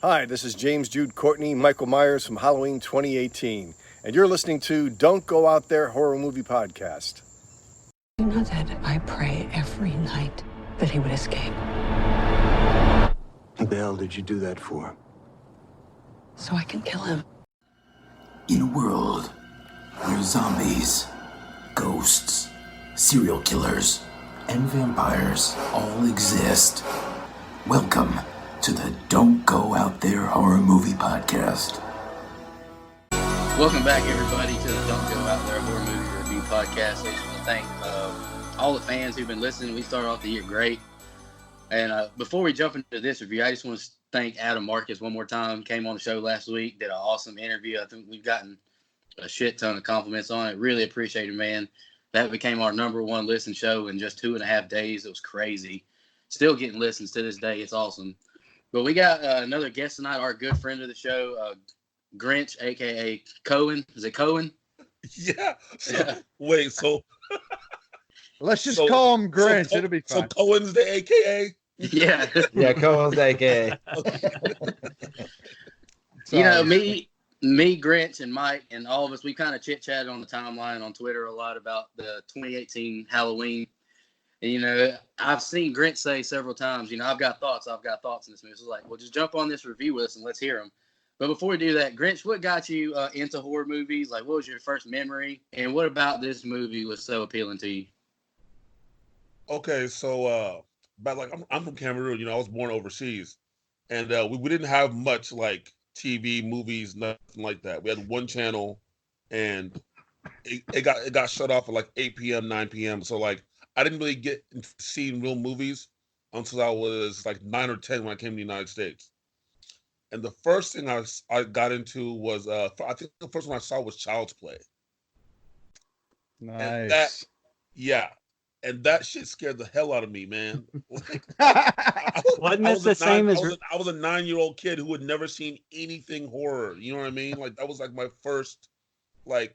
Hi, this is James Jude Courtney, Michael Myers from Halloween 2018, and you're listening to Don't Go Out There Horror Movie Podcast. You know that I pray every night that he would escape. What the hell did you do that for? So I can kill him. In a world where zombies, ghosts, serial killers, and vampires all exist, welcome to the Don't Go Out There Horror Movie Podcast. Welcome back, everybody, to the Don't Go Out There Horror Movie Review Podcast. I just want to thank all the fans who've been listening. We started off the year great. And before we jump into this review, I just want to thank Adam Marcus one more time. Came on the show last week, did an awesome interview. I think we've gotten a shit ton of compliments on it. Really appreciate it, man. That became our number one listen show in just 2.5 days. It was crazy. Still getting listens to this day. It's awesome. But we got another guest tonight, our good friend of the show, Grinch, a.k.a. Kowen. Is it Kowen? Yeah. Wait, so... Let's just call him Grinch. It'll be fine. So Cohen's the AKA? Yeah. Yeah, Cohen's AKA. You know, me, Grinch, and Mike, and all of us, we kind of chit-chatted on the timeline on Twitter a lot about the 2018 Halloween. And, you know, I've seen Grinch say several times, you know, I've got thoughts in this movie. So it's like, well, just jump on this review with us and let's hear them. But before we do that, Grinch, what got you into horror movies? Like, what was your first memory? And what about this movie was so appealing to you? Okay, so I'm from Cameroon. You know, I was born overseas, and we didn't have much like TV, movies, nothing like that. We had one channel, and it got shut off at like 8 p.m., 9 p.m. So like I didn't really get seeing real movies until I was like 9 or 10 when I came to the United States. And the first thing I got into was I think the first one I saw was Child's Play. Nice. And that shit scared the hell out of me, man. Wasn't it the same as... I was a 9-year-old kid who had never seen anything horror. You know what I mean? Like, that was like my first, like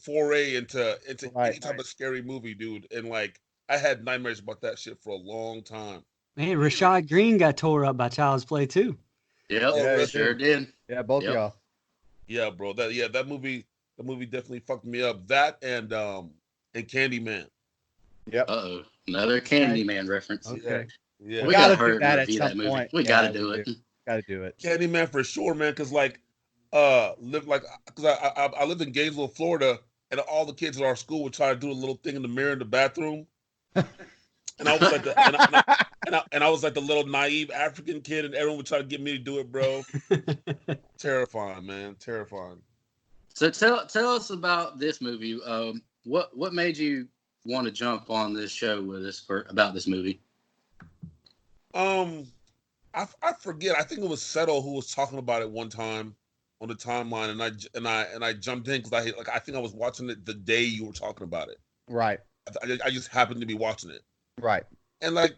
foray into any type of scary movie, dude. And, like, I had nightmares about that shit for a long time. Man, Rashad Green got tore up by Child's Play, too. Yep, yeah, sure did. Yeah, both of y'all. Yeah, bro. That movie definitely fucked me up. That and Candyman. Yep. Uh-oh. Another Candyman reference. Okay. Yeah. We gotta do that at some movie. point. We gotta do it. Gotta do it. Candyman for sure, man. Because I lived in Gainesville, Florida, and all the kids at our school would try to do a little thing in the mirror in the bathroom. And I was like I was like the little naive African kid, and everyone would try to get me to do it, bro. Terrifying, man. Terrifying. So tell us about this movie. What made you want to jump on this show with us about this movie? I forget. I think it was Settle who was talking about it one time on the timeline, and I jumped in because I think I was watching it the day you were talking about it. Right. I just happened to be watching it. Right. And like,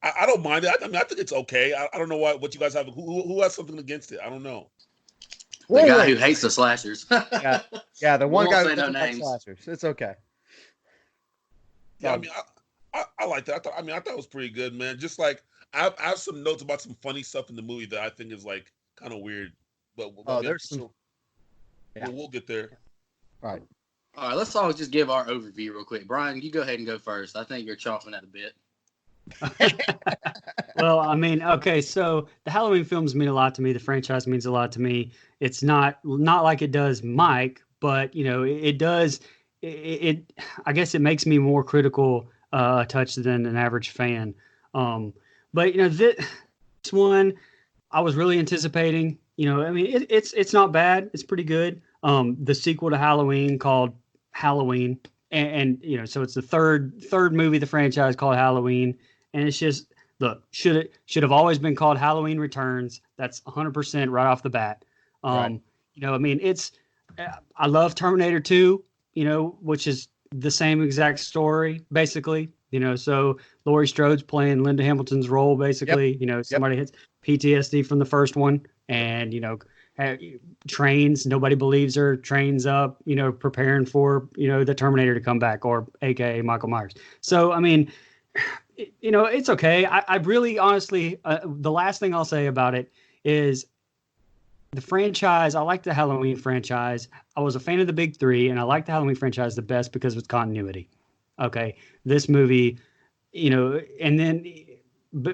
I don't mind it. I think it's okay. I don't know what you guys have. Who has something against it? I don't know. The guy who hates the slashers. Yeah, the one guy who doesn't like slashers. It's okay. Yeah, I mean, I like that. I thought it was pretty good, man. Just like I have some notes about some funny stuff in the movie that I think is like kind of weird. But there's some. Yeah. We'll get there. All right, let's all just give our overview real quick. Brian, you go ahead and go first. I think you're chomping at a bit. Well, I mean, okay, so the Halloween films mean a lot to me. The franchise means a lot to me. It's not like it does Mike, but you know, it does. It I guess it makes me more critical touch than an average fan. But you know, this one I was really anticipating. You know, I mean, it's not bad. It's pretty good. The sequel to Halloween called Halloween, and you know, so it's the third movie the franchise called Halloween, and it's just look should have always been called Halloween Returns. That's 100% right off the bat. Right. You know, I mean, I love Terminator 2. You know, which is the same exact story basically. You know, so Laurie Strode's playing Linda Hamilton's role basically. Yep. You know, somebody hits PTSD from the first one, and you know. Trains, nobody believes her, trains up, you know, preparing for, you know, the Terminator to come back, or AKA Michael Myers. So, I mean, It's okay. I really, honestly, the last thing I'll say about it is the franchise. I like the Halloween franchise. I was a fan of the big three, and I like the Halloween franchise the best because of its continuity. Okay, this movie, and then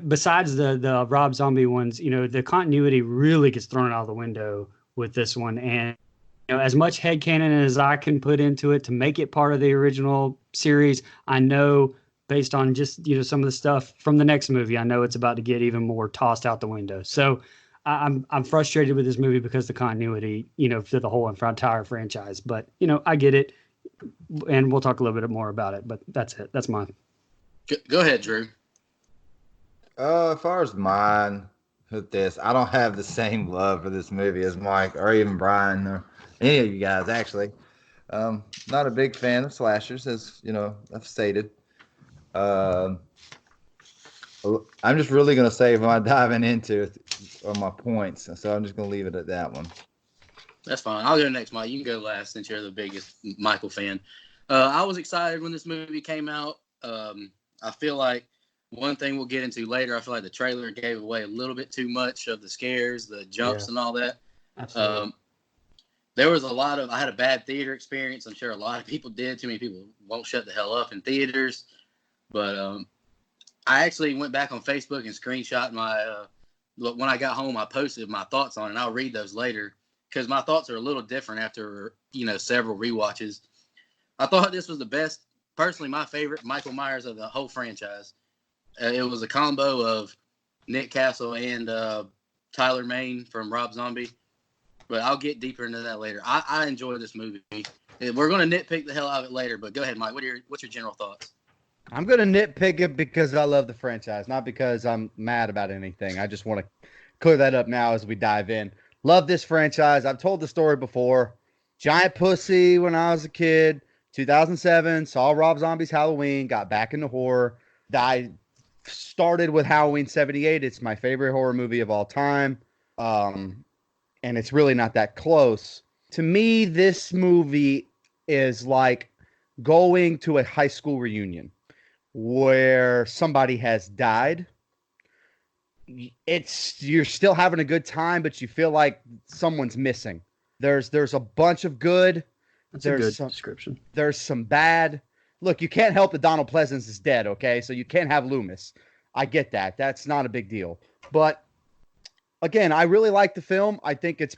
besides the Rob Zombie ones, the continuity really gets thrown out of the window with this one. And as much headcanon as I can put into it to make it part of the original series, I know based on just some of the stuff from the next movie, I know it's about to get even more tossed out the window. So I'm frustrated with this movie because the continuity, for the whole entire franchise. But I get it, and we'll talk a little bit more about it. But that's it. That's mine. Go ahead, Drew. As far as mine with this, I don't have the same love for this movie as Mike or even Brian or any of you guys, actually. Not a big fan of slashers, as I've stated. I'm just really going to say when I'm diving into it are my points, so I'm just going to leave it at that one. That's fine. I'll go next, Mike. You can go last since you're the biggest Michael fan. I was excited when this movie came out. I feel like one thing we'll get into later, I feel like the trailer gave away a little bit too much of the scares, the jumps, and all that. Absolutely. There was I had a bad theater experience. I'm sure a lot of people did. Too many people won't shut the hell up in theaters. But I actually went back on Facebook and screenshot my, when I got home, I posted my thoughts on it. And I'll read those later because my thoughts are a little different after, several rewatches. I thought this was the best, personally, my favorite Michael Myers of the whole franchise. It was a combo of Nick Castle and Tyler Mane from Rob Zombie. But I'll get deeper into that later. I enjoy this movie. We're going to nitpick the hell out of it later, but go ahead, Mike. What's your general thoughts? I'm going to nitpick it because I love the franchise, not because I'm mad about anything. I just want to clear that up now as we dive in. Love this franchise. I've told the story before. Giant pussy when I was a kid. 2007, saw Rob Zombie's Halloween, got back into horror. I started with Halloween 78. It's my favorite horror movie of all time. And it's really not that close. To me, this movie is like going to a high school reunion where somebody has died. You're still having a good time, but you feel like someone's missing. There's a bunch of good. That's a good description. There's some bad. Look, you can't help that Donald Pleasance is dead, okay? So you can't have Loomis. I get that. That's not a big deal. But again, I really like the film. I think it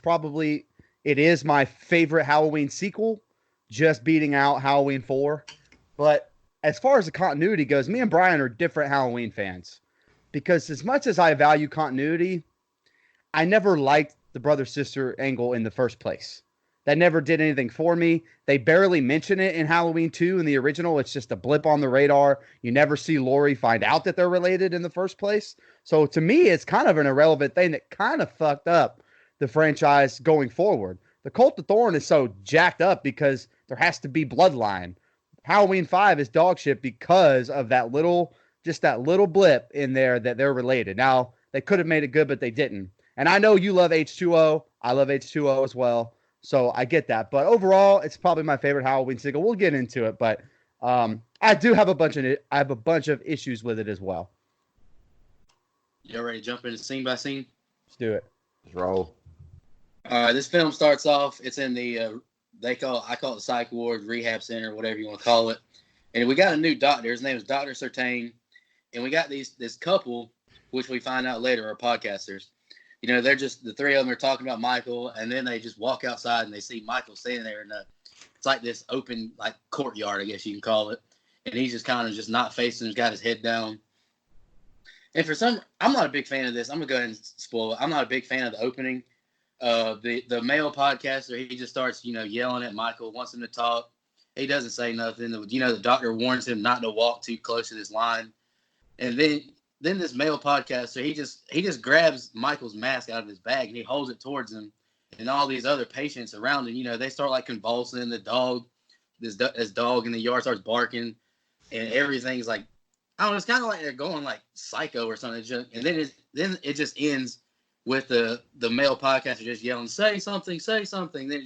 is my favorite Halloween sequel, just beating out Halloween 4. But as far as the continuity goes, me and Brian are different Halloween fans. Because as much as I value continuity, I never liked the brother-sister angle in the first place. That never did anything for me. They barely mention it in Halloween 2 in the original. It's just a blip on the radar. You never see Laurie find out that they're related in the first place. So to me, it's kind of an irrelevant thing that kind of fucked up the franchise going forward. The Cult of Thorn is so jacked up because there has to be bloodline. Halloween 5 is dog shit because of that little blip in there that they're related. Now, they could have made it good, but they didn't. And I know you love H2O. I love H2O as well. So I get that. But overall, it's probably my favorite Halloween sequel. We'll get into it, but I do have a bunch of issues with it as well. You ready to jump into scene by scene? Let's do it. Let's roll. This film starts off. It's in the I call it the psych ward, rehab center, whatever you want to call it. And we got a new doctor. His name is Dr. Sertain. And we got this couple, which we find out later are podcasters. They're just, the three of them are talking about Michael, and then they just walk outside and they see Michael standing there in it's like this open, like, courtyard, I guess you can call it. And he's just kind of just not facing, he's got his head down. And I'm not a big fan of this. I'm going to go ahead and spoil it. I'm not a big fan of the opening. The male podcaster, he just starts, yelling at Michael, wants him to talk. He doesn't say nothing. The doctor warns him not to walk too close to this line. And then this male podcaster, he just grabs Michael's mask out of his bag and he holds it towards him, and all these other patients around him, they start like convulsing. The dog, this dog in the yard starts barking, and everything's like, I don't know, it's kind of like they're going like psycho or something. And then it just ends with the male podcaster just yelling, say something, say something. Then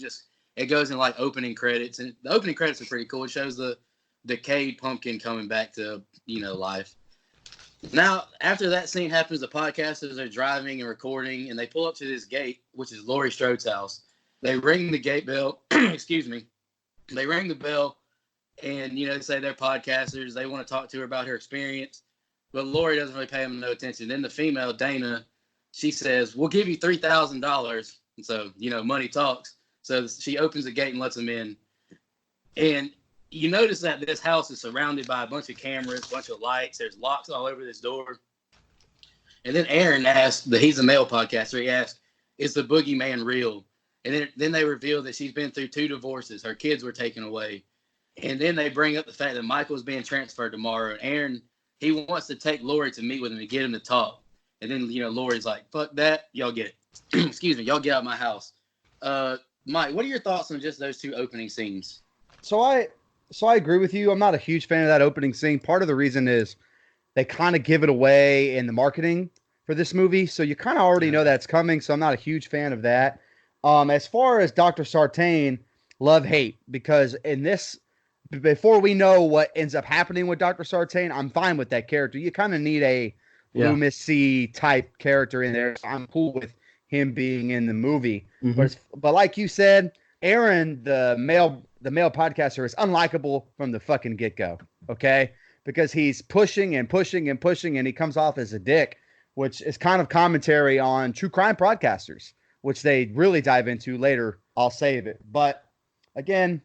it goes in like opening credits, and the opening credits are pretty cool. It shows the decayed pumpkin coming back to life. Now, after that scene happens, the podcasters are driving and recording, and they pull up to this gate, which is Laurie Strode's house. They ring the gate bell. Excuse me. They ring the bell, and they say they're podcasters. They want to talk to her about her experience, but Laurie doesn't really pay them no attention. Then the female Dana, she says, "We'll give you $3,000." And so money talks. So she opens the gate and lets them in, and you notice that this house is surrounded by a bunch of cameras, a bunch of lights. There's locks all over this door. And then Aaron asks, he's a male podcaster, he asks, "Is the boogeyman real?" And then they reveal that she's been through 2 divorces. Her kids were taken away. And then they bring up the fact that Michael's being transferred tomorrow. And Aaron, he wants to take Laurie to meet with him to get him to talk. And then, Laurie's like, "Fuck that. Y'all get it." Excuse me. Y'all get out of my house. Mike, what are your thoughts on just those 2 opening scenes? So I agree with you. I'm not a huge fan of that opening scene. Part of the reason is they kind of give it away in the marketing for this movie. So you kind of already know that's coming. So I'm not a huge fan of that. As far as Dr. Sartain, love-hate, because in this, before we know what ends up happening with Dr. Sartain, I'm fine with that character. You kind of need a Loomis C type character in there. So I'm cool with him being in the movie. Mm-hmm. But like you said, Aaron, the male podcaster, is unlikable from the fucking get-go, okay? Because he's pushing and pushing and pushing, and he comes off as a dick, which is kind of commentary on true crime podcasters, which they really dive into later. I'll save it. But again,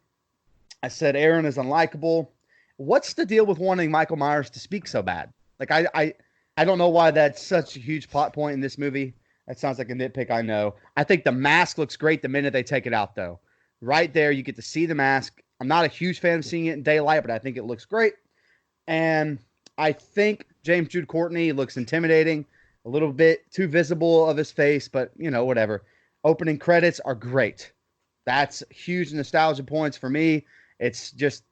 I said Aaron is unlikable. What's the deal with wanting Michael Myers to speak so bad? Like, I don't know why that's such a huge plot point in this movie. That sounds like a nitpick, I know. I think the mask looks great the minute they take it out, though. Right there, you get to see the mask. I'm not a huge fan of seeing it in daylight, but I think it looks great. And I think James Jude Courtney looks intimidating, a little bit too visible of his face, but, whatever. Opening credits are great. That's huge nostalgia points for me. It's just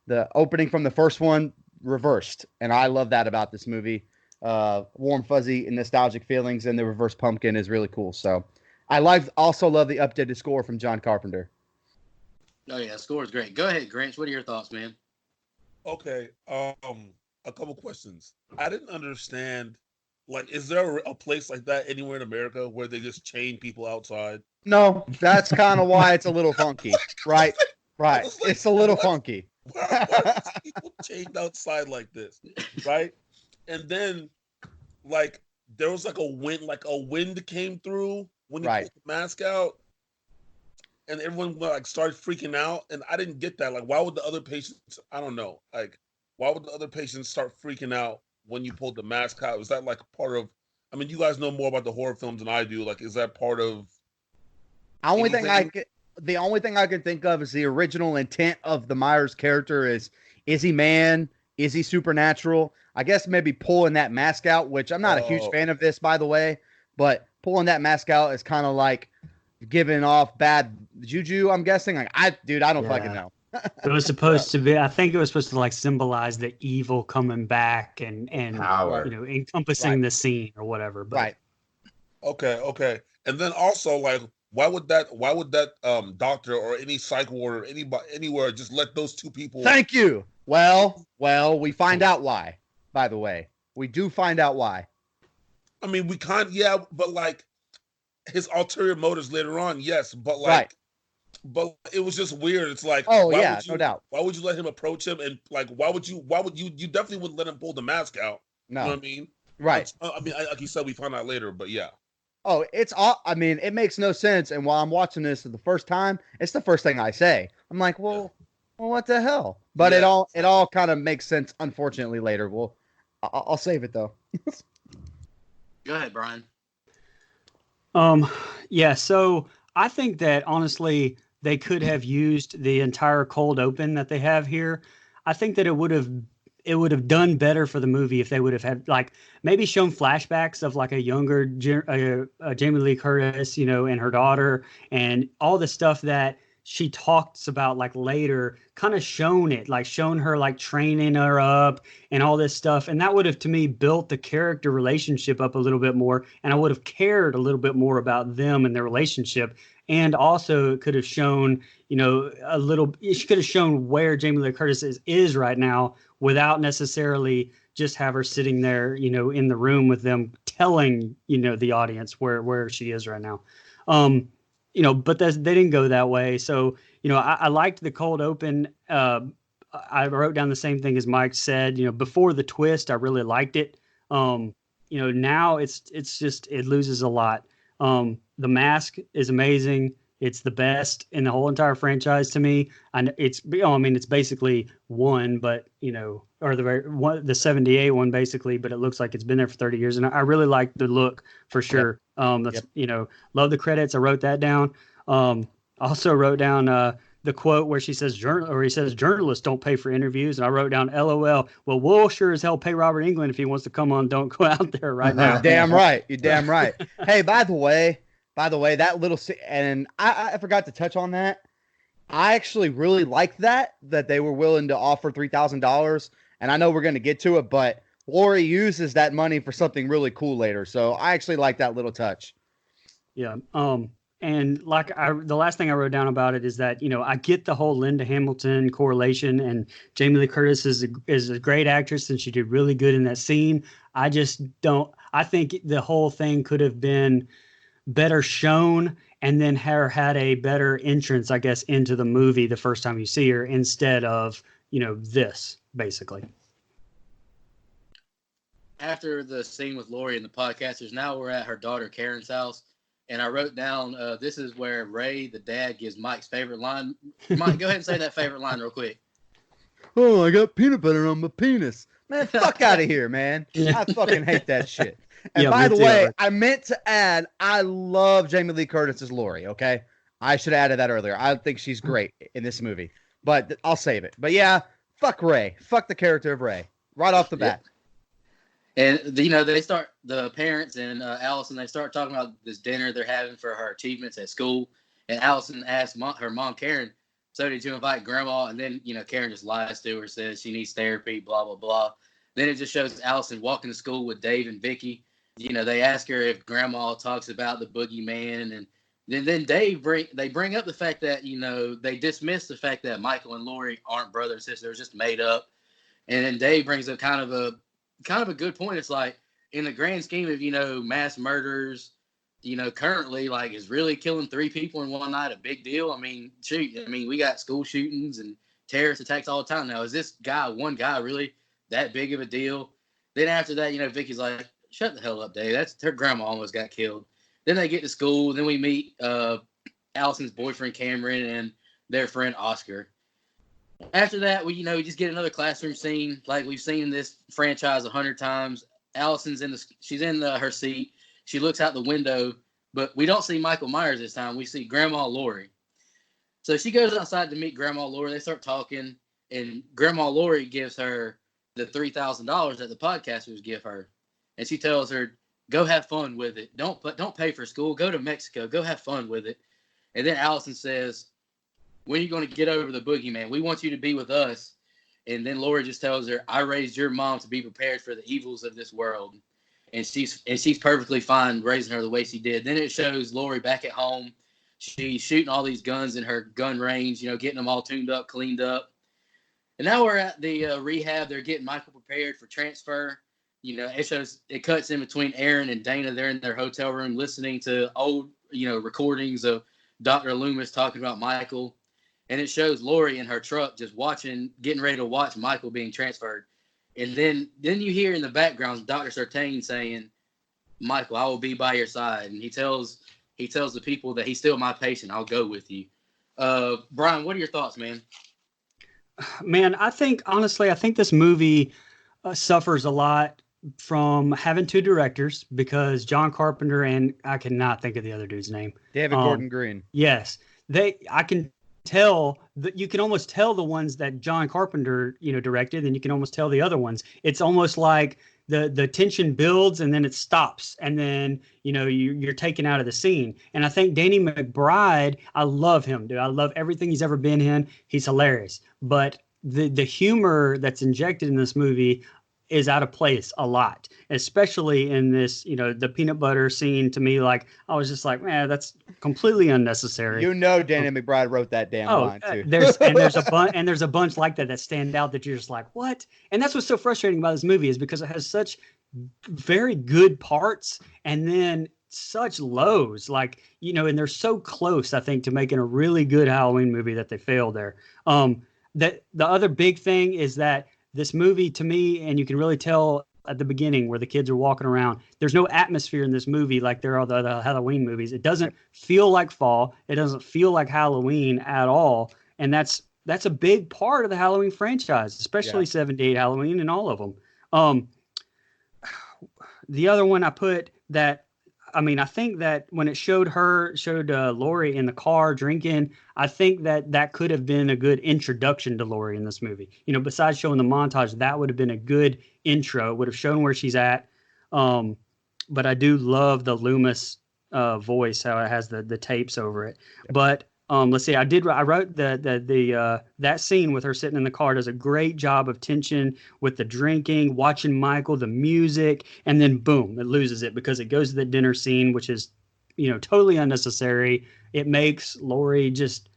the opening from the first one reversed, and I love that about this movie. Warm, fuzzy, and nostalgic feelings, and the reverse pumpkin is really cool. So I also love the updated score from John Carpenter. Oh yeah, score is great. Go ahead, Grinch. What are your thoughts, man? Okay, a couple questions. I didn't understand. Like, is there a place like that anywhere in America where they just chain people outside? No, that's kind of why it's a little funky, right? Right. Like, it's a little funky. Why are these people chained outside like this, right? And then, like, there was like a wind came through when you pulled the mask out, and everyone like started freaking out. And I didn't get that. Like, why would the other patients? I don't know. Like, why would the other patients start freaking out when you pulled the mask out? Was that like part of? I mean, you guys know more about the horror films than I do. Like, is that part of? The only thing I can think of is the original intent of the Myers character is he man? Is he supernatural? I guess maybe pulling that mask out, which I'm not a huge fan of this, by the way, but pulling that mask out is kind of like giving off bad juju, I'm guessing. Like, I don't fucking know. It was supposed to be, I think it was supposed to like symbolize the evil coming back and Power. encompassing the scene or whatever. But. Right. Okay. And then also, like, why would that doctor or any psych ward or anywhere just let those 2 people? Thank you. Well, we find out why, by the way. We do find out why. I mean, but like his ulterior motives later on, yes, but like, right. But it was just weird. It's like, no doubt. Why would you let him approach him? And like, why would you definitely wouldn't let him pull the mask out. No. You know what I mean? Right. I mean, like you said, we find out later, but yeah. Oh, it makes no sense. And while I'm watching this for the first time, it's the first thing I say. I'm like, well, what the hell? But it all kind of makes sense, unfortunately, later. Well, I'll save it though. Go ahead, Brian. Yeah. So I think that honestly, they could have used the entire cold open that they have here. I think that it would have done better for the movie if they would have had like maybe shown flashbacks of like a younger Jamie Lee Curtis, and her daughter and all the stuff that she talks about like later, kind of shown her like training her up and all this stuff. And that would have, to me, built the character relationship up a little bit more. And I would have cared a little bit more about them and their relationship. And also it could have shown, she could have shown where Jamie Lee Curtis is right now without necessarily just have her sitting there, in the room with them, telling, the audience where she is right now. But they didn't go that way. So, I liked the cold open. I wrote down the same thing as Mike said. Before the twist, I really liked it. Now it's just, it loses a lot. The mask is amazing. It's the best in the whole entire franchise to me. And it's basically one, but or the 78 one basically, but it looks like it's been there for 30 years. And I really like the look for sure. That's, love the credits. I wrote that down. Also wrote down, the quote where he says journalists don't pay for interviews. And I wrote down, LOL. Well, we'll sure as hell pay Robert Englund if he wants to come on Don't Go Out There right now. You're damn right. You're damn right. Hey, by the way, that little and I forgot to touch on that. I actually really liked that they were willing to offer $3,000. And I know we're going to get to it, but Laurie uses that money for something really cool later. So I actually like that little touch. Yeah. And the last thing I wrote down about it is that, I get the whole Linda Hamilton correlation, and Jamie Lee Curtis is a great actress and she did really good in that scene. I think the whole thing could have been better shown, and then her had a better entrance, I guess, into the movie the first time you see her, instead of, this basically. After the scene with Laurie and the podcasters, now we're at her daughter Karen's house. And I wrote down, this is where Ray, the dad, gives Mike's favorite line. Mike, go ahead and say that favorite line real quick. Oh, I got peanut butter on my penis. Man, fuck out of here, man. I fucking hate that shit. And by the way, I meant to add, I love Jamie Lee Curtis as Laurie, okay? I should have added that earlier. I think she's great in this movie. But I'll save it. But yeah, fuck Ray. Fuck the character of Ray. Right off the bat. And, they start, the parents and Allison, they start talking about this dinner they're having for her achievements at school. And Allison asks her mom, Karen, so did you invite Grandma? And then, Karen just lies to her, says she needs therapy, blah, blah, blah. Then it just shows Allison walking to school with Dave and Vicky. They ask her if Grandma talks about the boogeyman. And then Dave, they bring up the fact that, they dismiss the fact that Michael and Laurie aren't brother and sister. They're just made up. And then Dave brings up kind of a good point. It's like, in the grand scheme of, mass murders, currently, like, is really killing 3 people in one night a big deal? I mean, we got school shootings and terrorist attacks all the time. Now, is this one guy really that big of a deal? Then after that, Vicky's like, shut the hell up, Dave. That's her grandma almost got killed. Then they get to school. Then we meet Allison's boyfriend, Cameron, and their friend, Oscar. After that, we just get another classroom scene like we've seen in this franchise 100 times. Allison's she's in her seat. She looks out the window, but we don't see Michael Myers this time. We see Grandma Laurie. So she goes outside to meet Grandma Laurie. They start talking, and Grandma Laurie gives her the $3,000 that the podcasters give her, and she tells her, "Go have fun with it. Don't pay for school. Go to Mexico. Go have fun with it." And then Allison says, "When are you going to get over the boogeyman? We want you to be with us." And then Laurie just tells her, "I raised your mom to be prepared for the evils of this world." And she's perfectly fine raising her the way she did. Then it shows Laurie back at home. She's shooting all these guns in her gun range, getting them all tuned up, cleaned up. And now we're at the rehab. They're getting Michael prepared for transfer. It cuts in between Aaron and Dana. They're in their hotel room listening to old, recordings of Dr. Loomis talking about Michael. And it shows Laurie in her truck just getting ready to watch Michael being transferred. And then you hear in the background Dr. Sartain saying, "Michael, I will be by your side." And he tells the people that he's still my patient. I'll go with you. Brian, what are your thoughts, man? Man, honestly, I think this movie suffers a lot from having 2 directors, because John Carpenter and I cannot think of the other dude's name. David Gordon Green. Yes. I can tell that you can almost tell the ones that John Carpenter, directed, and you can almost tell the other ones. It's almost like the tension builds and then it stops, and then you're taken out of the scene. And I think Danny McBride, I love him, dude. I love everything he's ever been in. He's hilarious, but the humor that's injected in this movie is out of place a lot, especially in this, the peanut butter scene. To me, like, I was just like, man, that's completely unnecessary. Danny McBride wrote that damn line too. There's a bunch like that stand out that you're just like, what? And that's what's so frustrating about this movie, is because it has such very good parts and then such lows, like, and they're so close, I think, to making a really good Halloween movie that they fail there. That the other big thing is that this movie, to me, and you can really tell at the beginning where the kids are walking around, there's no atmosphere in this movie like there are the other Halloween movies. It doesn't feel like fall. It doesn't feel like Halloween at all. And that's a big part of the Halloween franchise, especially 78 Halloween and all of them. The other one I put that, I think that when it showed Laurie in the car drinking, I think that could have been a good introduction to Laurie in this movie. Besides showing the montage, that would have been a good intro. It would have shown where she's at. But I do love the Loomis voice, how it has the tapes over it. But let's see, I wrote that scene with her sitting in the car does a great job of tension with the drinking, watching Michael, the music, and then boom, it loses it because it goes to the dinner scene, which is, totally unnecessary. It makes Laurie just,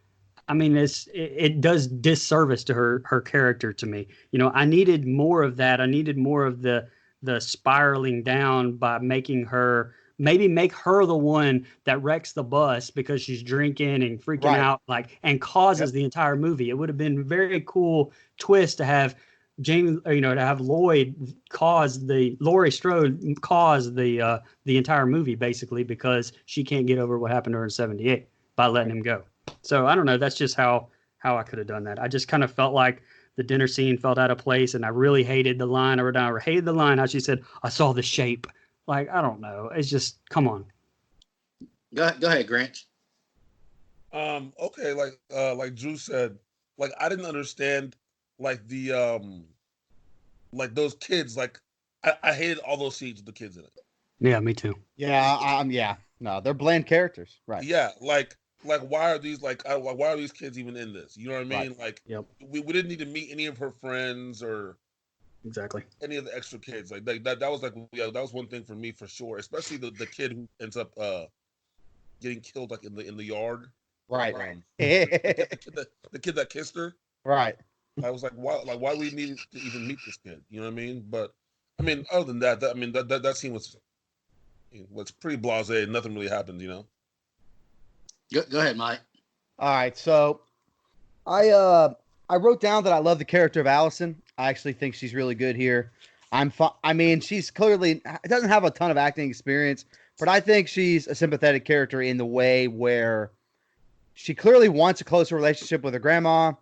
it does disservice to her character to me. I needed more of that. I needed more of the spiraling down by making her, maybe make her the one that wrecks the bus because she's drinking and freaking out, like, and causes the entire movie. It would have been a very cool twist to have Jamie, to have Laurie Strode cause the entire movie, basically, because she can't get over what happened to her in 78 by letting him go. So I don't know. That's just how I could have done that. I just kind of felt like the dinner scene felt out of place, and I really hated the line. I hated the line how she said, "I saw the shape." Like, I don't know. It's just, come on. Go ahead, Grinch. Okay, like Drew said, like, I didn't understand, like, the like, those kids, like, I hated all those scenes with the kids in it. Yeah, me too. Yeah. No, they're bland characters, right? Yeah, like why are these kids even in this? You know what I mean? Right. Like, we didn't need to meet any of her friends or exactly any of the extra kids. Like that was like, that was one thing for me for sure. Especially the kid who ends up getting killed, like, in the yard. Right. The kid that kissed her. Right. I was like, why we need to even meet this kid? You know what I mean? But I mean, other than that, that scene was pretty blasé. Nothing really happened, Go ahead, Mike. All right, so I wrote down that I love the character of Allison. I actually think she's really good here. She's clearly doesn't have a ton of acting experience, but I think she's a sympathetic character in the way where she clearly wants a closer relationship with her grandma,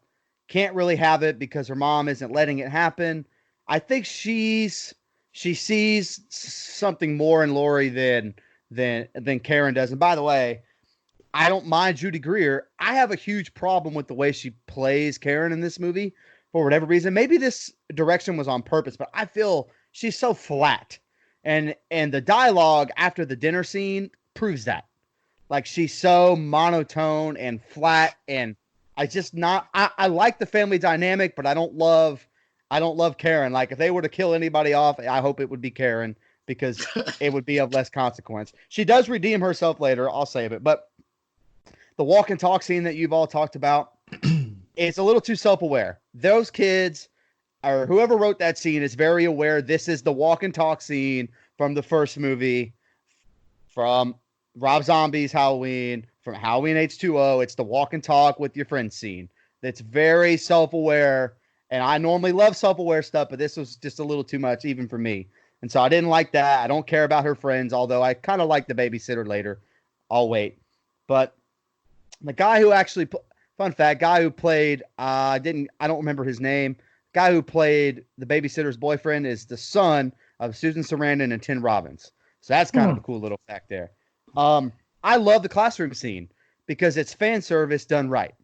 can't really have it because her mom isn't letting it happen. I think she sees something more in Laurie than Karen does. And by the way, I don't mind Judy Greer. I have a huge problem with the way she plays Karen in this movie for whatever reason. Maybe this direction was on purpose, but I feel she's so flat. And the dialogue after the dinner scene proves that. Like, she's so monotone and flat, and I like the family dynamic, but I don't love Karen. Like, if they were to kill anybody off, I hope it would be Karen because it would be of less consequence. She does redeem herself later, I'll save it, but the walk and talk scene that you've all talked about, it's a little too self-aware. Those kids, or whoever wrote that scene, is very aware this is the walk and talk scene from the first movie, from Rob Zombie's Halloween, from Halloween H2O. It's the walk and talk with your friends scene. That's very self-aware, and I normally love self-aware stuff, but this was just a little too much even for me. And so I didn't like that. I don't care about her friends, although I kind of like the babysitter later. I'll wait. But the guy who actually, fun fact, guy who played, I don't remember his name. Guy who played the babysitter's boyfriend is the son of Susan Sarandon and Tim Robbins. So that's kind of a cool little fact there. I love the classroom scene because it's fan service done right.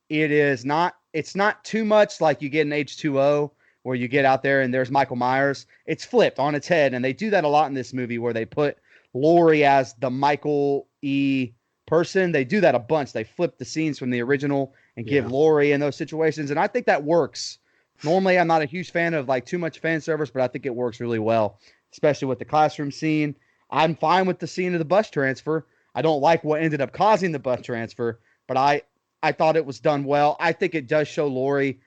It's not too much like you get in H2O where you get out there and there's Michael Myers. It's flipped on its head, and they do that a lot in this movie where they put Laurie as the Michael E. person. They do that a bunch. They flip the scenes from the original and give Laurie in those situations, and I think that works Normally, I'm not a huge fan of like too much fan service, but I think it works really well, especially with the classroom scene. I'm fine with the scene of the bus transfer. I don't like what ended up causing the bus transfer, but I thought it was done well. I think it does show Lori.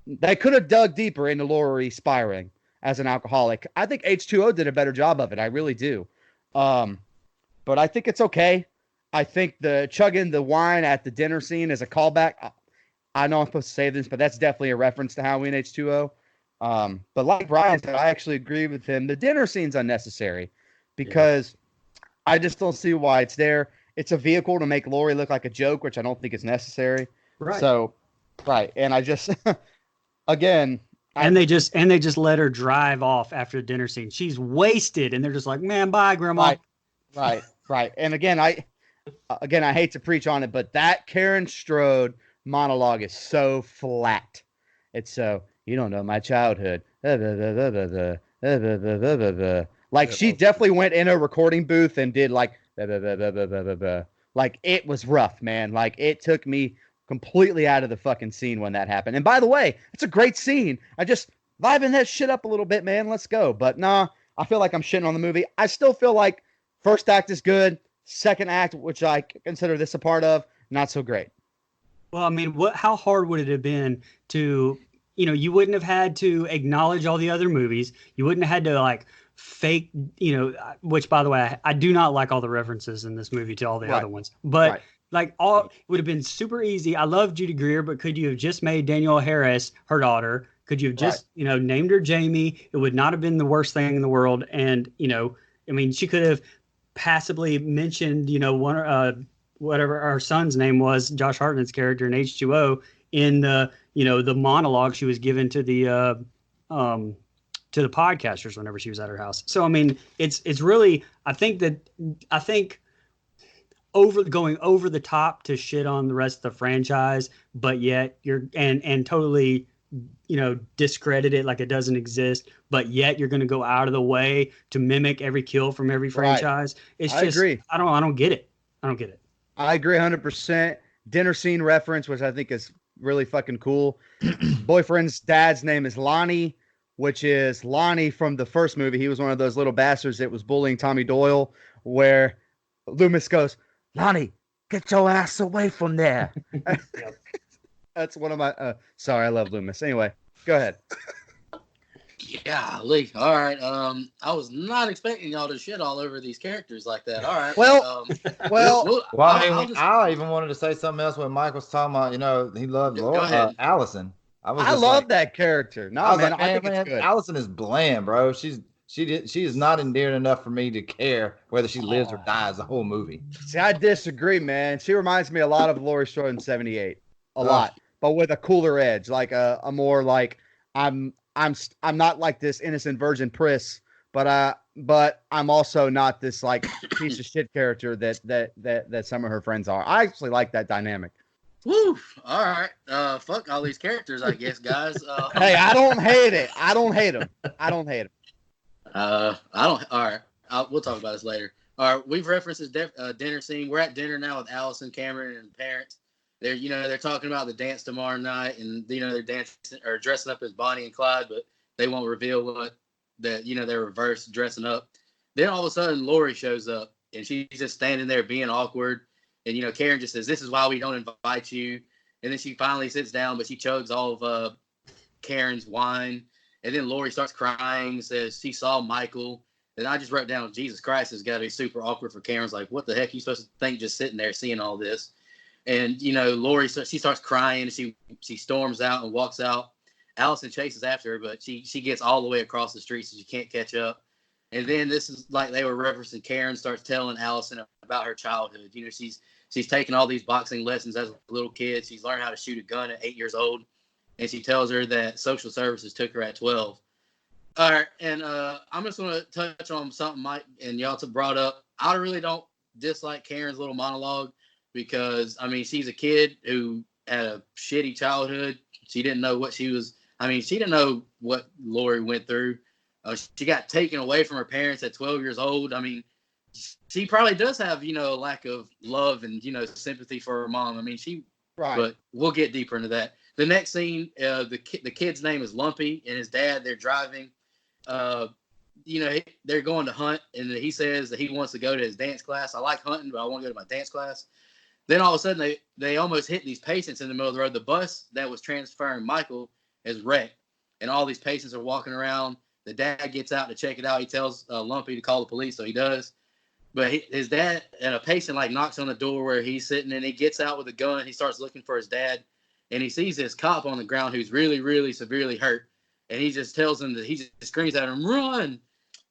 They could have dug deeper into Lori spiraling as an alcoholic. I think H2O did a better job of it. I really do. But I think it's okay. I think the chugging the wine at the dinner scene is a callback. I know I'm supposed to say this, but that's definitely a reference to Halloween H2O. But like Brian said, I actually agree with him. The dinner scene's unnecessary because I just don't see why it's there. It's a vehicle to make Lori look like a joke, which I don't think is necessary. Right. So, right. And I just, again, And they just let her drive off after the dinner scene. She's wasted, and they're just like, "Man, bye, Grandma." Right. And again, I hate to preach on it, but that Karen Strode monologue is so flat. It's so you don't know my childhood. Like she definitely went in a recording booth and did like like it was rough, man. Like it took me completely out of the fucking scene when that happened. And by the way, it's a great scene. I just vibing that shit up a little bit, man. Let's go. But nah, I feel like I'm shitting on the movie. I still feel like first act is good. Second act, which I consider this a part of, not so great. Well, I mean, how hard would it have been to, you wouldn't have had to acknowledge all the other movies. You wouldn't have had to like fake, which by the way, I do not like all the references in this movie to all the other ones, but like it would have been super easy. I love Judy Greer, but could you have just made Danielle Harris her daughter? Could you have just, named her Jamie? It would not have been the worst thing in the world. And, I mean, she could have passively mentioned, whatever our son's name was, Josh Hartnett's character in H2O, in the the monologue she was given to the podcasters whenever she was at her house. So I mean, it's really I think going over the top to shit on the rest of the franchise, but yet you're and totally discredit it like it doesn't exist, but yet you're going to go out of the way to mimic every kill from every franchise. It's I agree. I don't get it. I don't get it. I agree 100%. Dinner scene reference, which I think is really fucking cool. Boyfriend's dad's name is Lonnie, which is Lonnie from the first movie. He was one of those little bastards that was bullying Tommy Doyle, where Loomis goes, "Lonnie, get your ass away from there." That's one of my. Sorry, I love Loomis. Anyway, go ahead. Golly. All right. I was not expecting y'all to shit all over these characters like that. All right. I even wanted to say something else when Mike was talking about, he loved Allison. I love that character. No, man, I think it's good. Allison is bland, bro. She is not endearing enough for me to care whether she lives or dies the whole movie. See, I disagree, man. She reminds me a lot of Laurie Strode in 78. A lot. But with a cooler edge, like a more like I'm not like this innocent virgin priss, but I'm also not this like piece of shit character that some of her friends are. I actually like that dynamic. Woo! All right. Fuck all these characters, I guess, guys. Hey, I don't hate it. I don't hate them. All right. We'll talk about this later. All right. We've referenced this dinner scene. We're at dinner now with Allison, Cameron, and the parents. They're talking about the dance tomorrow night, and they're dancing or dressing up as Bonnie and Clyde, but they won't reveal they're reverse dressing up. Then all of a sudden, Lori shows up, and she's just standing there being awkward. And Karen just says, "This is why we don't invite you." And then she finally sits down, but she chugs all of Karen's wine. And then Lori starts crying, says she saw Michael. And I just wrote down, Jesus Christ, has got to be super awkward for Karen's like, what the heck are you supposed to think just sitting there seeing all this? And, Lori, she starts crying. She storms out and walks out. Allison chases after her, but she gets all the way across the street, so she can't catch up. And then this is like they were referencing, Karen starts telling Allison about her childhood. She's taken all these boxing lessons as a little kid. She's learned how to shoot a gun at 8 years old. And she tells her that social services took her at 12. All right, and I'm just going to touch on something Mike and y'all brought up. I really don't dislike Karen's little monologue because, she's a kid who had a shitty childhood. She didn't know what she was. She didn't know what Lori went through. She got taken away from her parents at 12 years old. She probably does have, a lack of love and, sympathy for her mom. But we'll get deeper into that. The next scene, the kid's name is Lumpy, and his dad. They're driving. They're going to hunt, and he says that he wants to go to his dance class. I like hunting, but I want to go to my dance class. Then all of a sudden, they almost hit these patients in the middle of the road. The bus that was transferring Michael is wrecked, and all these patients are walking around. The dad gets out to check it out. He tells Lumpy to call the police, so he does. But his dad and a patient knocks on the door where he's sitting, and he gets out with a gun. He starts looking for his dad, and he sees this cop on the ground who's really, really severely hurt. And he just tells him he just screams at him, "Run!"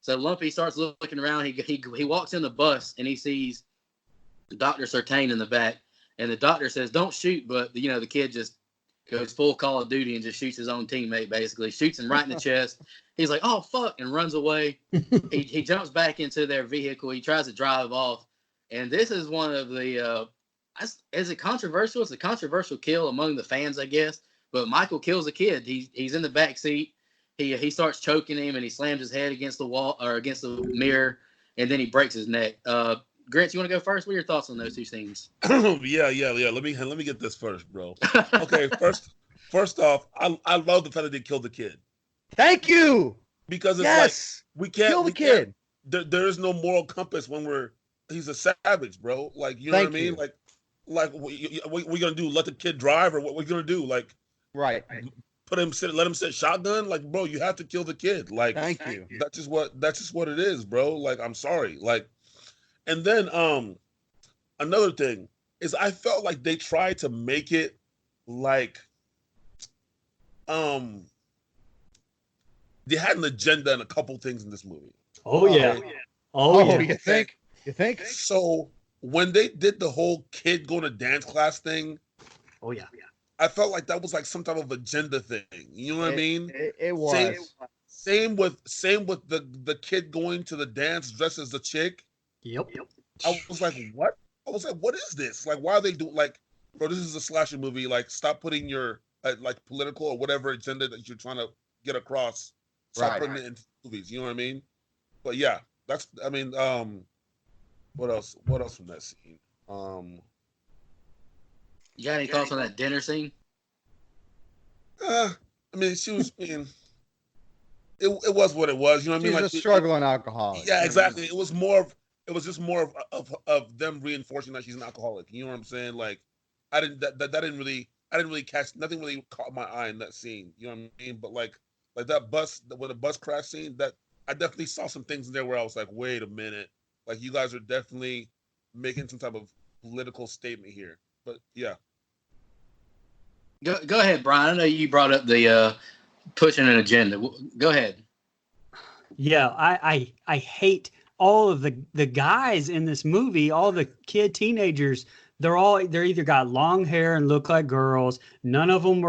So Lumpy starts looking around. He walks in the bus, and he sees Dr. Sertain in the back, and the doctor says, "Don't shoot," but the kid just goes full Call of Duty and just shoots his own teammate. Basically, shoots him right in the chest. He's like, "Oh fuck!" and runs away. he jumps back into their vehicle. He tries to drive off, and this is one of the. Is it controversial? It's a controversial kill among the fans, I guess. But Michael kills a kid. He's in the back seat. He starts choking him, and he slams his head against the wall or against the mirror, and then he breaks his neck. Grant, you want to go first? What are your thoughts on those two scenes? Yeah. Let me get this first, bro. Okay, first off, I love the fact that they killed the kid. Thank you. Because it's we can't kill the kid. There is no moral compass when he's a savage, bro. You know what I mean? What we gonna do? Let the kid drive, or what we gonna do? Right. Let him sit shotgun. Bro, you have to kill the kid. Thank you. That's just what it is, bro. I'm sorry. And then another thing is I felt like they tried to make it they had an agenda and a couple things in this movie. Oh yeah. You think? You think? So when they did the whole kid going to dance class thing, oh yeah, I felt like that was some type of agenda thing. You know what I mean? It was. Same with the kid going to the dance dressed as the chick. Yep. I was like, what? I was like, what is this? Why are they doing bro, this is a slasher movie. Stop putting your political or whatever agenda that you're trying to get across. Stop putting it in movies. You know what I mean? But yeah, what else from that scene? You got any thoughts on that dinner scene? She was being. It was what it was. You know what I mean? She's a struggling alcoholic. Yeah, exactly. It was just more of them reinforcing that she's an alcoholic. You know what I'm saying? I didn't really catch, nothing really caught my eye in that scene. You know what I mean? But that bus, when the bus crash scene, that I definitely saw some things in there where I was like, wait a minute, you guys are definitely making some type of political statement here. But yeah. Go ahead, Brian. I know you brought up the pushing an agenda. Go ahead. Yeah, I hate all of the guys in this movie, all the teenagers. They're either got long hair and look like girls. None of them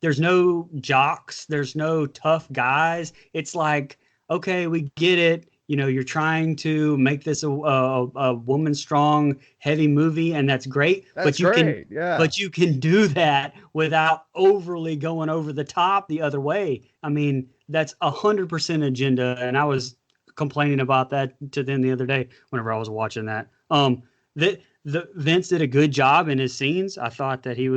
there's no jocks. There's no tough guys. It's okay, we get it. You're trying to make this a woman strong, heavy movie, and that's great. But you can do that without overly going over the top the other way. That's 100% agenda, and I was complaining about that to them the other day whenever I was watching that. Vince did a good job in his scenes. I thought that he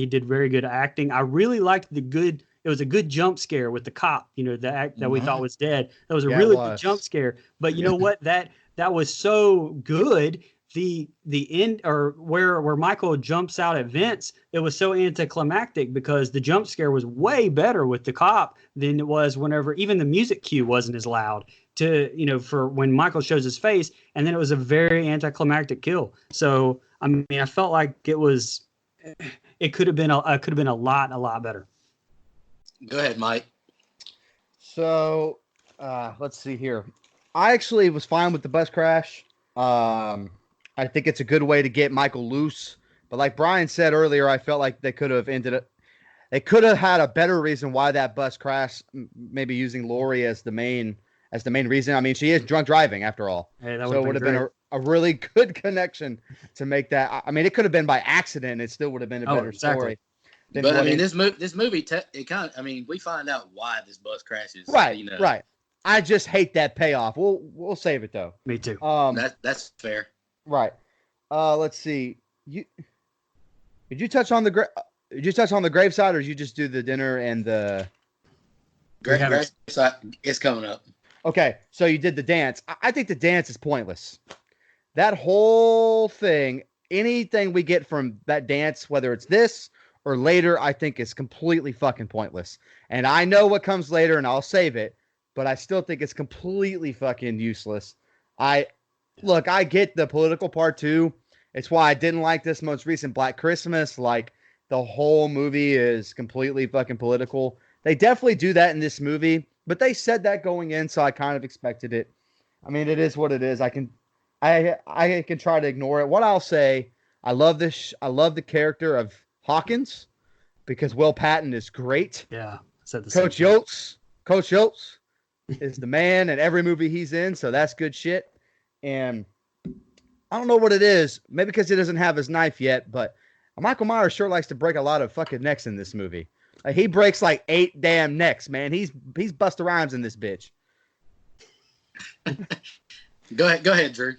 did very good acting. I really liked it was a good jump scare with the cop, that we thought was dead. That was a really good jump scare. But you know what? That was so good. The end, or where Michael jumps out at Vince, it was so anticlimactic because the jump scare was way better with the cop than it was whenever even the music cue wasn't as loud for when Michael shows his face, and then it was a very anticlimactic kill. So I felt like it could have been a lot better. Go ahead, Mike. So let's see here. I actually was fine with the bus crash. I think it's a good way to get Michael loose. But like Brian said earlier, I felt like they could have had a better reason why that bus crashed, maybe using Lori as the main reason. She is drunk driving after all. Hey, so it would have been a really good connection to make that. It could have been by accident. It still would have been a better story. But this movie, it kind of. We find out why this bus crashes. Right. Right. I just hate that payoff. We'll save it though. Me too. That's fair. Right. Let's see. Did you touch on the Did you touch on the graveside, or did you just do the dinner and the? We haven't. It's coming up. Okay, so you did the dance. I think the dance is pointless. That whole thing, anything we get from that dance, whether it's this or later, I think is completely fucking pointless. And I know what comes later, and I'll save it, but I still think it's completely fucking useless. I get the political part too. It's why I didn't like this most recent Black Christmas. Like, the whole movie is completely fucking political. They definitely do that in this movie, but they said that going in, so I kind of expected it. I mean, it is what it is. I can try to ignore it. What I'll say, I love this. I love the character of Hawkins because Will Patton is great. Yeah, said the Coach same thing. Coach Yotes is the man in every movie he's in, so that's good shit. And I don't know what it is. Maybe because he doesn't have his knife yet, but Michael Myers sure likes to break a lot of fucking necks in this movie. Like, he breaks like 8 damn necks, man. He's Busta Rhymes in this bitch. Go ahead, Drew.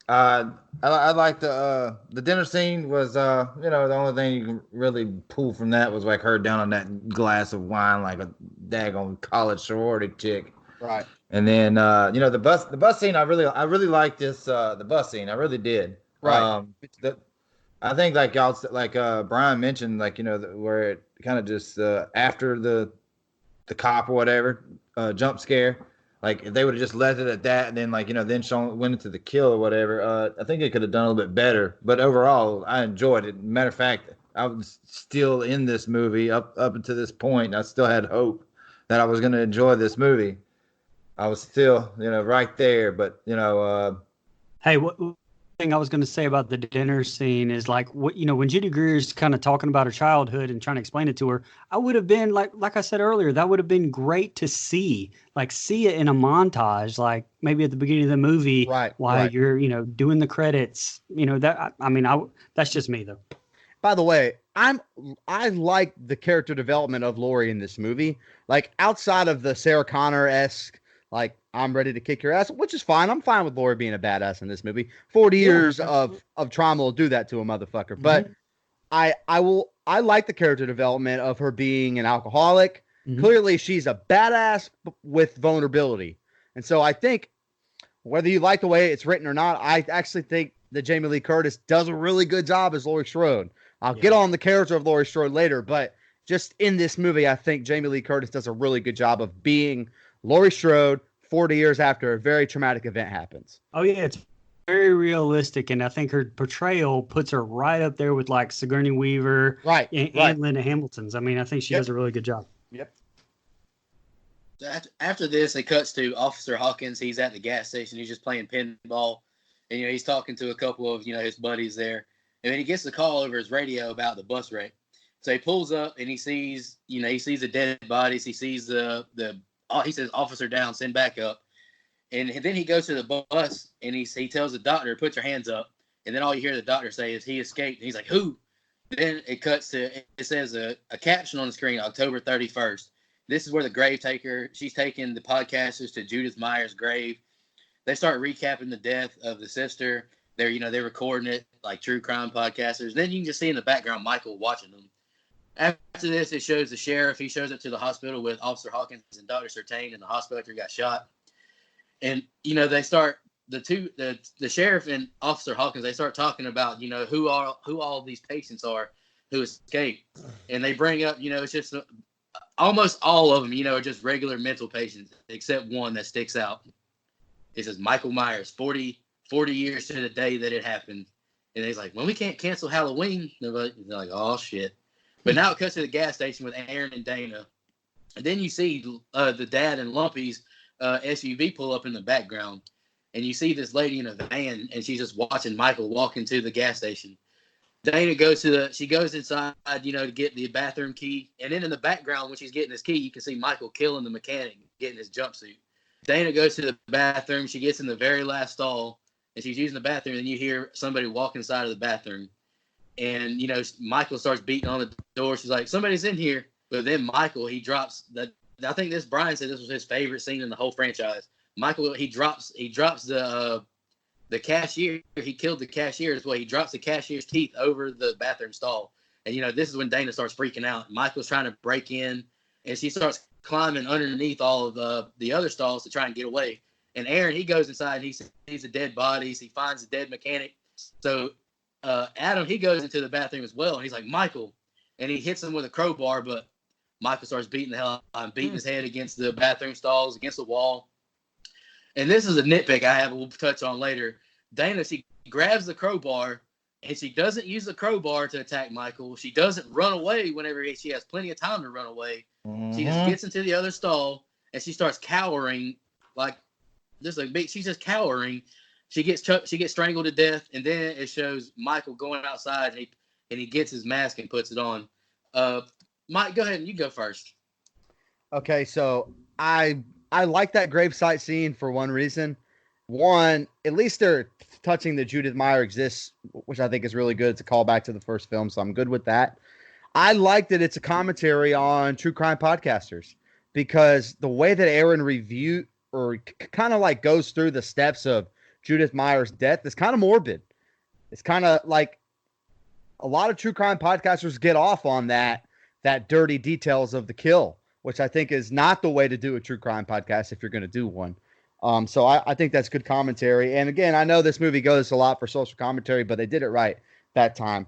I like the dinner scene was the only thing you can really pull from that was like her down on that glass of wine like a daggone college sorority chick. Right. And then the bus scene I really liked this the bus scene. I really did. Right. I think like y'all Brian mentioned where it kind of just after the cop or whatever jump scare. Like, if they would have just left it at that and then, then Sean went into the kill or whatever, I think it could have done a little bit better. But overall, I enjoyed it. Matter of fact, I was still in this movie up until this point. I still had hope that I was going to enjoy this movie. I was still, right there. But, Hey, what thing I was going to say about the dinner scene is like, when Judy Greer's kind of talking about her childhood and trying to explain it to her, I would have been like I said earlier, that would have been great to see it in a montage, like maybe at the beginning of the movie, while you're, doing the credits, that's just me though. By the way, I like the character development of Laurie in this movie. Like, outside of the Sarah Connor-esque, like, I'm ready to kick your ass, which is fine. I'm fine with Laurie being a badass in this movie. 40 years of trauma will do that to a motherfucker. Mm-hmm. But I like the character development of her being an alcoholic. Mm-hmm. Clearly, she's a badass with vulnerability. And so I think whether you like the way it's written or not, I actually think that Jamie Lee Curtis does a really good job as Laurie Strode. I'll get on the character of Laurie Strode later, but just in this movie, I think Jamie Lee Curtis does a really good job of being Laurie Strode 40 years after a very traumatic event happens. Oh, yeah, it's very realistic, and I think her portrayal puts her right up there with, like, Sigourney Weaver and Linda Hamilton's. I mean, I think she does a really good job. Yep. After this, it cuts to Officer Hawkins. He's at the gas station. He's just playing pinball, and, he's talking to a couple of, his buddies there. And then he gets a call over his radio about the bus wreck. So he pulls up, and he sees the dead bodies. He sees he says, "Officer down, send back up." And then he goes to the bus, and he tells the doctor, "Put your hands up." And then all you hear the doctor say is, "He escaped." And he's like, "Who?" Then it cuts to, it says a caption on the screen, October 31st. This is where the grave taker, she's taking the podcasters to Judith Meyer's grave. They start recapping the death of the sister. They're recording it like true crime podcasters. Then you can just see in the background Michael watching them. After this, it shows the sheriff. He shows up to the hospital with Officer Hawkins and Dr. Sertain in the hospital after he got shot. And, they start, the sheriff and Officer Hawkins, they start talking about, who all these patients are who escaped. And they bring up, it's just almost all of them, are just regular mental patients, except one that sticks out. It says Michael Myers, 40 years to the day that it happened. And he's like, "Well, we can't cancel Halloween." They're like, "Oh, shit." But now it cuts to the gas station with Aaron and Dana. And then you see the dad and Lumpy's SUV pull up in the background. And you see this lady in a van, and she's just watching Michael walk into the gas station. Dana goes she goes inside, to get the bathroom key. And then in the background, when she's getting his key, you can see Michael killing the mechanic, getting his jumpsuit. Dana goes to the bathroom. She gets in the very last stall, and she's using the bathroom. And you hear somebody walk inside of the bathroom. And, Michael starts beating on the door. She's like, "Somebody's in here." But then Michael, he drops I think Brian said this was his favorite scene in the whole franchise. Michael, he drops the cashier. He killed the cashier as well. He drops the cashier's teeth over the bathroom stall. And, this is when Dana starts freaking out. Michael's trying to break in, and she starts climbing underneath all of the other stalls to try and get away. And Aaron, he goes inside, and he sees the dead bodies. He finds the dead mechanic. So Adam, he goes into the bathroom as well, and he's like, Michael. And he hits him with a crowbar, but Michael starts beating the hell out of him, beating his head against the bathroom stalls, against the wall. And this is a nitpick I have, we'll touch on later. Dana, she grabs the crowbar, and she doesn't use the crowbar to attack Michael. She doesn't run away whenever she has plenty of time to run away. Mm-hmm. She just gets into the other stall, and she starts cowering she's just cowering. She gets strangled to death, and then it shows Michael going outside, and he gets his mask and puts it on. Mike, go ahead and you go first. Okay, so I like that gravesite scene for one reason. One, at least they're touching that Judith Meyer exists, which I think is really good. It's a callback to the first film, so I'm good with that. I like that it's a commentary on true crime podcasters, because the way that Aaron review or kind of like goes through the steps of Judith Meyer's death is kind of morbid. It's kind of like a lot of true crime podcasters get off on that dirty details of the kill, which I think is not the way to do a true crime podcast if you're going to do one. So I think that's good commentary. And again, I know this movie goes a lot for social commentary, but they did it right that time.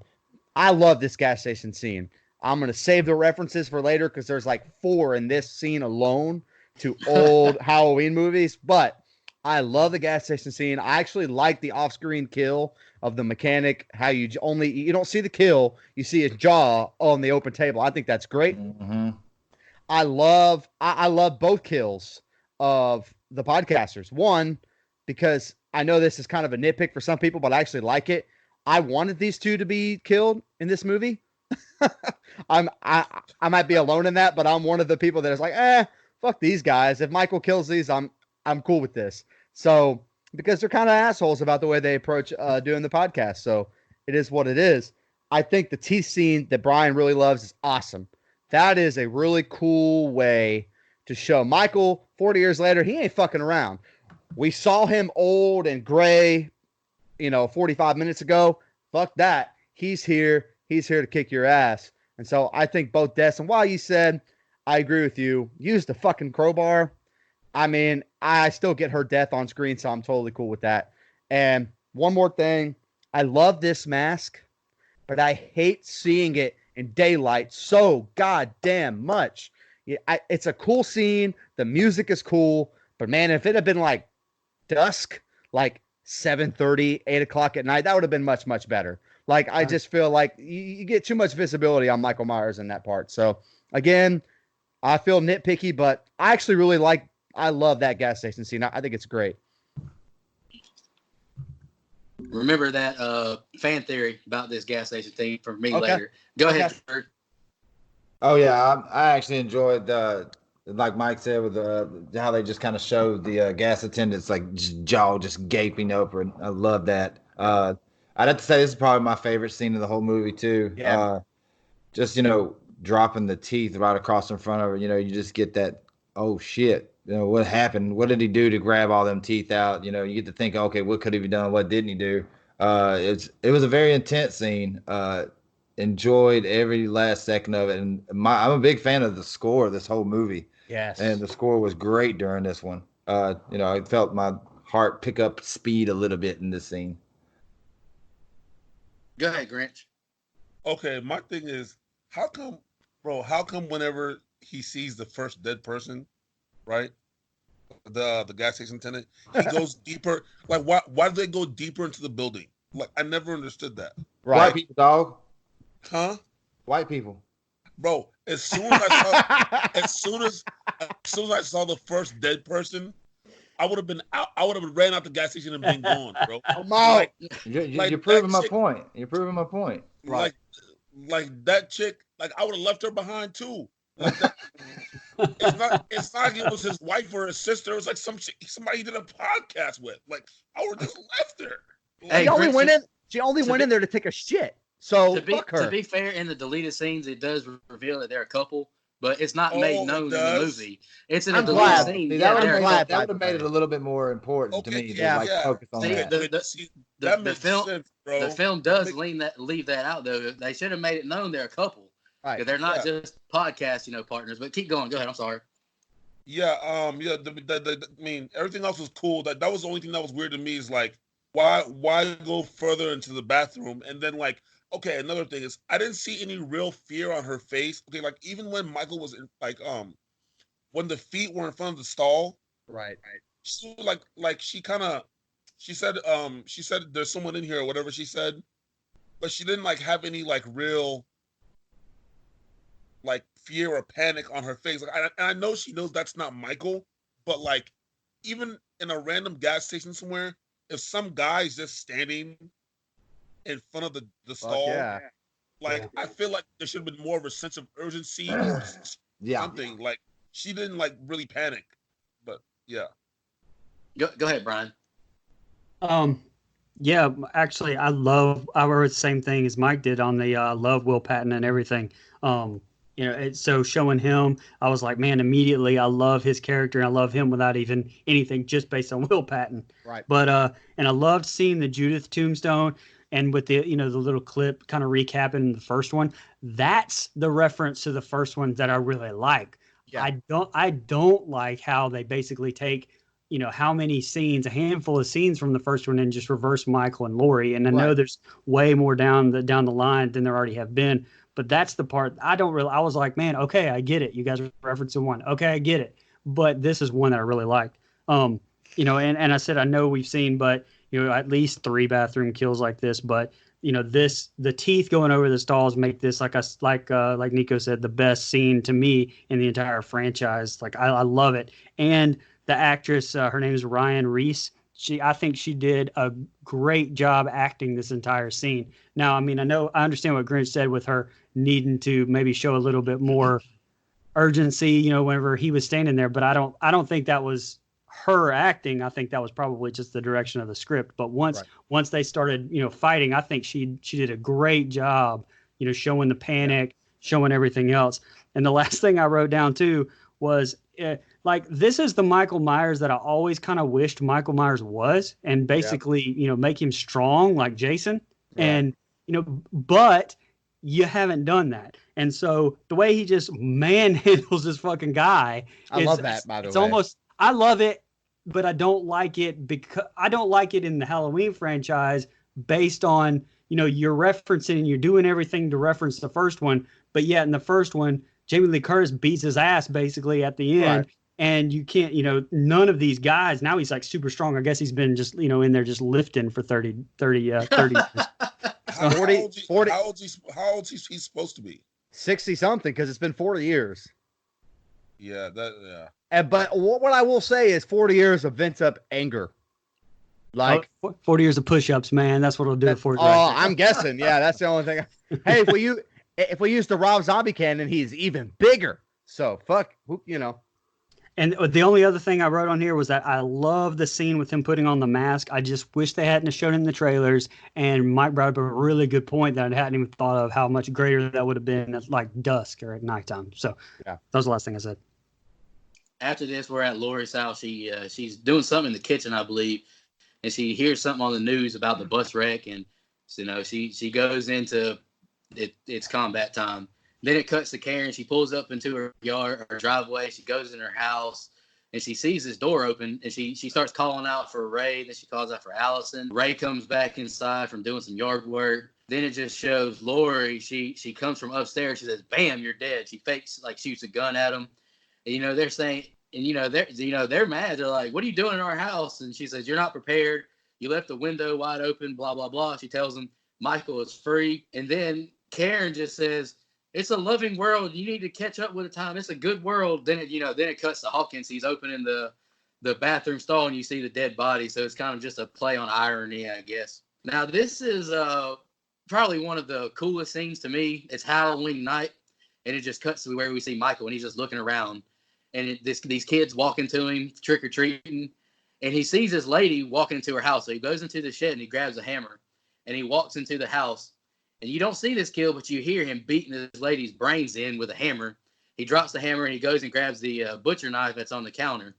I love this gas station scene. I'm going to save the references for later because there's like 4 in this scene alone to old Halloween movies. But I love the gas station scene. I actually like the off-screen kill of the mechanic, how you don't see the kill, you see his jaw on the open table. I think that's great. Mm-hmm. I love both kills of the podcasters. One, because I know this is kind of a nitpick for some people, but I actually like it. I wanted these two to be killed in this movie. I might be alone in that, but I'm one of the people that is like, fuck these guys. If Michael kills these, I'm cool with this. So because they're kind of assholes about the way they approach doing the podcast. So it is what it is. I think the teeth scene that Brian really loves is awesome. That is a really cool way to show Michael 40 years later, he ain't fucking around. We saw him old and gray, 45 minutes ago. Fuck that. He's here. He's here to kick your ass. And so I think both deaths, and while you said, I agree with you, use the fucking crowbar. I mean, I still get her death on screen, so I'm totally cool with that. And one more thing. I love this mask, but I hate seeing it in daylight so goddamn much. It's a cool scene. The music is cool. But, man, if it had been like dusk, like 7:30, 8 o'clock at night, that would have been much, much better. Like, I just feel like you get too much visibility on Michael Myers in that part. So, again, I feel nitpicky, but I actually really I love that gas station scene. I think it's great. Remember that fan theory about this gas station thing from me later. Go ahead, Kurt. Oh, yeah. I actually enjoyed, like Mike said, with how they just kind of showed the gas attendants, like, jaw just gaping open. I love that. I'd have to say this is probably my favorite scene of the whole movie, too. Yeah. Just, dropping the teeth right across in front of her. You just get that, oh, shit. What happened? What did he do to grab all them teeth out? You get to think, okay, what could he have done? What didn't he do? It was a very intense scene. Enjoyed every last second of it. And I'm a big fan of the score of this whole movie. Yes. And the score was great during this one. I felt my heart pick up speed a little bit in this scene. Go ahead, Grinch. Okay, my thing is, how come whenever he sees the first dead person, right? The gas station attendant, he goes deeper. Like, why do they go deeper into the building? Like, I never understood that. Right. White people, dog. Huh? White people. Bro, as soon as I saw the first dead person, I would have been out. I would have ran out the gas station and been gone, bro. I'm out. You're proving my point. You're proving my point. Right. Like that chick. Like, I would have left her behind too. Like that, it's not like it was his wife or his sister. It was like somebody he did a podcast with. Like, I would have just left her. Hey, She only went in there to take a shit. So to fuck her. be fair, in the deleted scenes, it does reveal that they're a couple. but it's not made Oh, it known in the does. movie. It's in a I'm deleted glad. scene. See, that Yeah, would That have there been are a glad. couple. would have made it a little bit more important to Okay, me to Yeah. like focus on See, that. the that makes film sense, the bro. film That does makes, leave that out though. They should have made it known they're a couple. Right. They're not yeah. just podcast, partners. But keep going. Go ahead. I'm sorry. Yeah, yeah. I mean, everything else was cool. That was the only thing that was weird to me is like, why go further into the bathroom and then like, okay, another thing is I didn't see any real fear on her face. Okay, like even when Michael was in, like, when the feet were in front of the stall, Right. she like she said there's someone in here or whatever she said, but she didn't like have any like real like fear or panic on her face. Like, I know she knows that's not Michael, but like even in a random gas station somewhere, if some guy is just standing in front of the Fuck stall, yeah. like I feel like there should have been more of a sense of urgency or Yeah. something. Like she didn't like really panic, but yeah. Go ahead, Brian. Yeah, actually, I wrote the same thing as Mike did on the love Will Patton and everything. So showing him, I was like, man, immediately I love his character and I love him without even anything, just based on Will Patton. Right. But and I loved seeing the Judith tombstone and with the the little clip kind of recapping the first one. That's the reference to the first one that I really like. Yeah. I don't like how they basically take how many scenes, a handful of scenes from the first one, and just reverse Michael and Laurie. And I know Right. there's way more down the line than there already have been, but that's the part I was like, man, okay, I get it. You guys are referencing one. Okay, I get it. But this is one that I really liked. And I said, I know we've seen, but at least 3 bathroom kills like this, but the teeth going over the stalls make this like Nico said, the best scene to me in the entire franchise. Like I love it. And the actress, her name is Ryan Reese. I think she did a great job acting this entire scene. Now, I mean, I understand what Grinch said with her needing to maybe show a little bit more urgency, whenever he was standing there, but I don't think that was her acting. I think that was probably just the direction of the script. But once they started, fighting, I think she did a great job, showing the panic, showing everything else. And the last thing I wrote down too was like, this is the Michael Myers that I always kind of wished Michael Myers was, and basically, make him strong like Jason. Right. And, but you haven't done that. And so the way he just manhandles this fucking guy, I love that, by the it's way. almost, I love it, but I don't like it because I don't like it in the Halloween franchise based on, you're referencing, you're doing everything to reference the first one, but yet in the first one, Jamie Lee Curtis beats his ass basically at the end. Right. And you can't, none of these guys, now he's like super strong. I guess he's been just, in there just lifting for 30 years. How 40 old is he supposed to be? 60 something, because it's been 40 years. Yeah, yeah. But what I will say is 40 years of vent up anger. Like 40 years of push-ups, man. That's what'll do it for you. Oh, I'm guessing. Yeah, that's the only thing. Hey, if we use the Rob Zombie cannon, he's even bigger. So fuck, And the only other thing I wrote on here was that I love the scene with him putting on the mask. I just wish they hadn't shown it in the trailers. And Mike brought up a really good point that I hadn't even thought of, how much greater that would have been at like dusk or at nighttime. So that was the last thing I said. After this, we're at Laurie's house. She's doing something in the kitchen, I believe, and she hears something on the news about the bus wreck, and she goes into it. It's combat time. Then it cuts to Karen. She pulls up into her yard, her driveway. She goes in her house, and she sees this door open, and she starts calling out for Ray. Then she calls out for Allison. Ray comes back inside from doing some yard work. Then it just shows Laurie. She comes from upstairs. She says, "Bam, you're dead." She fakes, like, shoots a gun at him. And, they're saying, and they're mad. They're like, "What are you doing in our house?" And she says, "You're not prepared. You left the window wide open, blah, blah, blah." She tells them Michael is free. And then Karen just says, "It's a loving world. You need to catch up with the time. It's a good world." Then it cuts to Hawkins. He's opening the bathroom stall, and you see the dead body. So it's kind of just a play on irony, I guess. Now, this is probably one of the coolest scenes to me. It's Halloween night, and it just cuts to where we see Michael, and he's just looking around. And these kids walking to him, trick-or-treating, and he sees this lady walking into her house. So he goes into the shed, and he grabs a hammer, and he walks into the house. And you don't see this kill, but you hear him beating this lady's brains in with a hammer. he drops the hammer and he goes and grabs the butcher knife that's on the counter.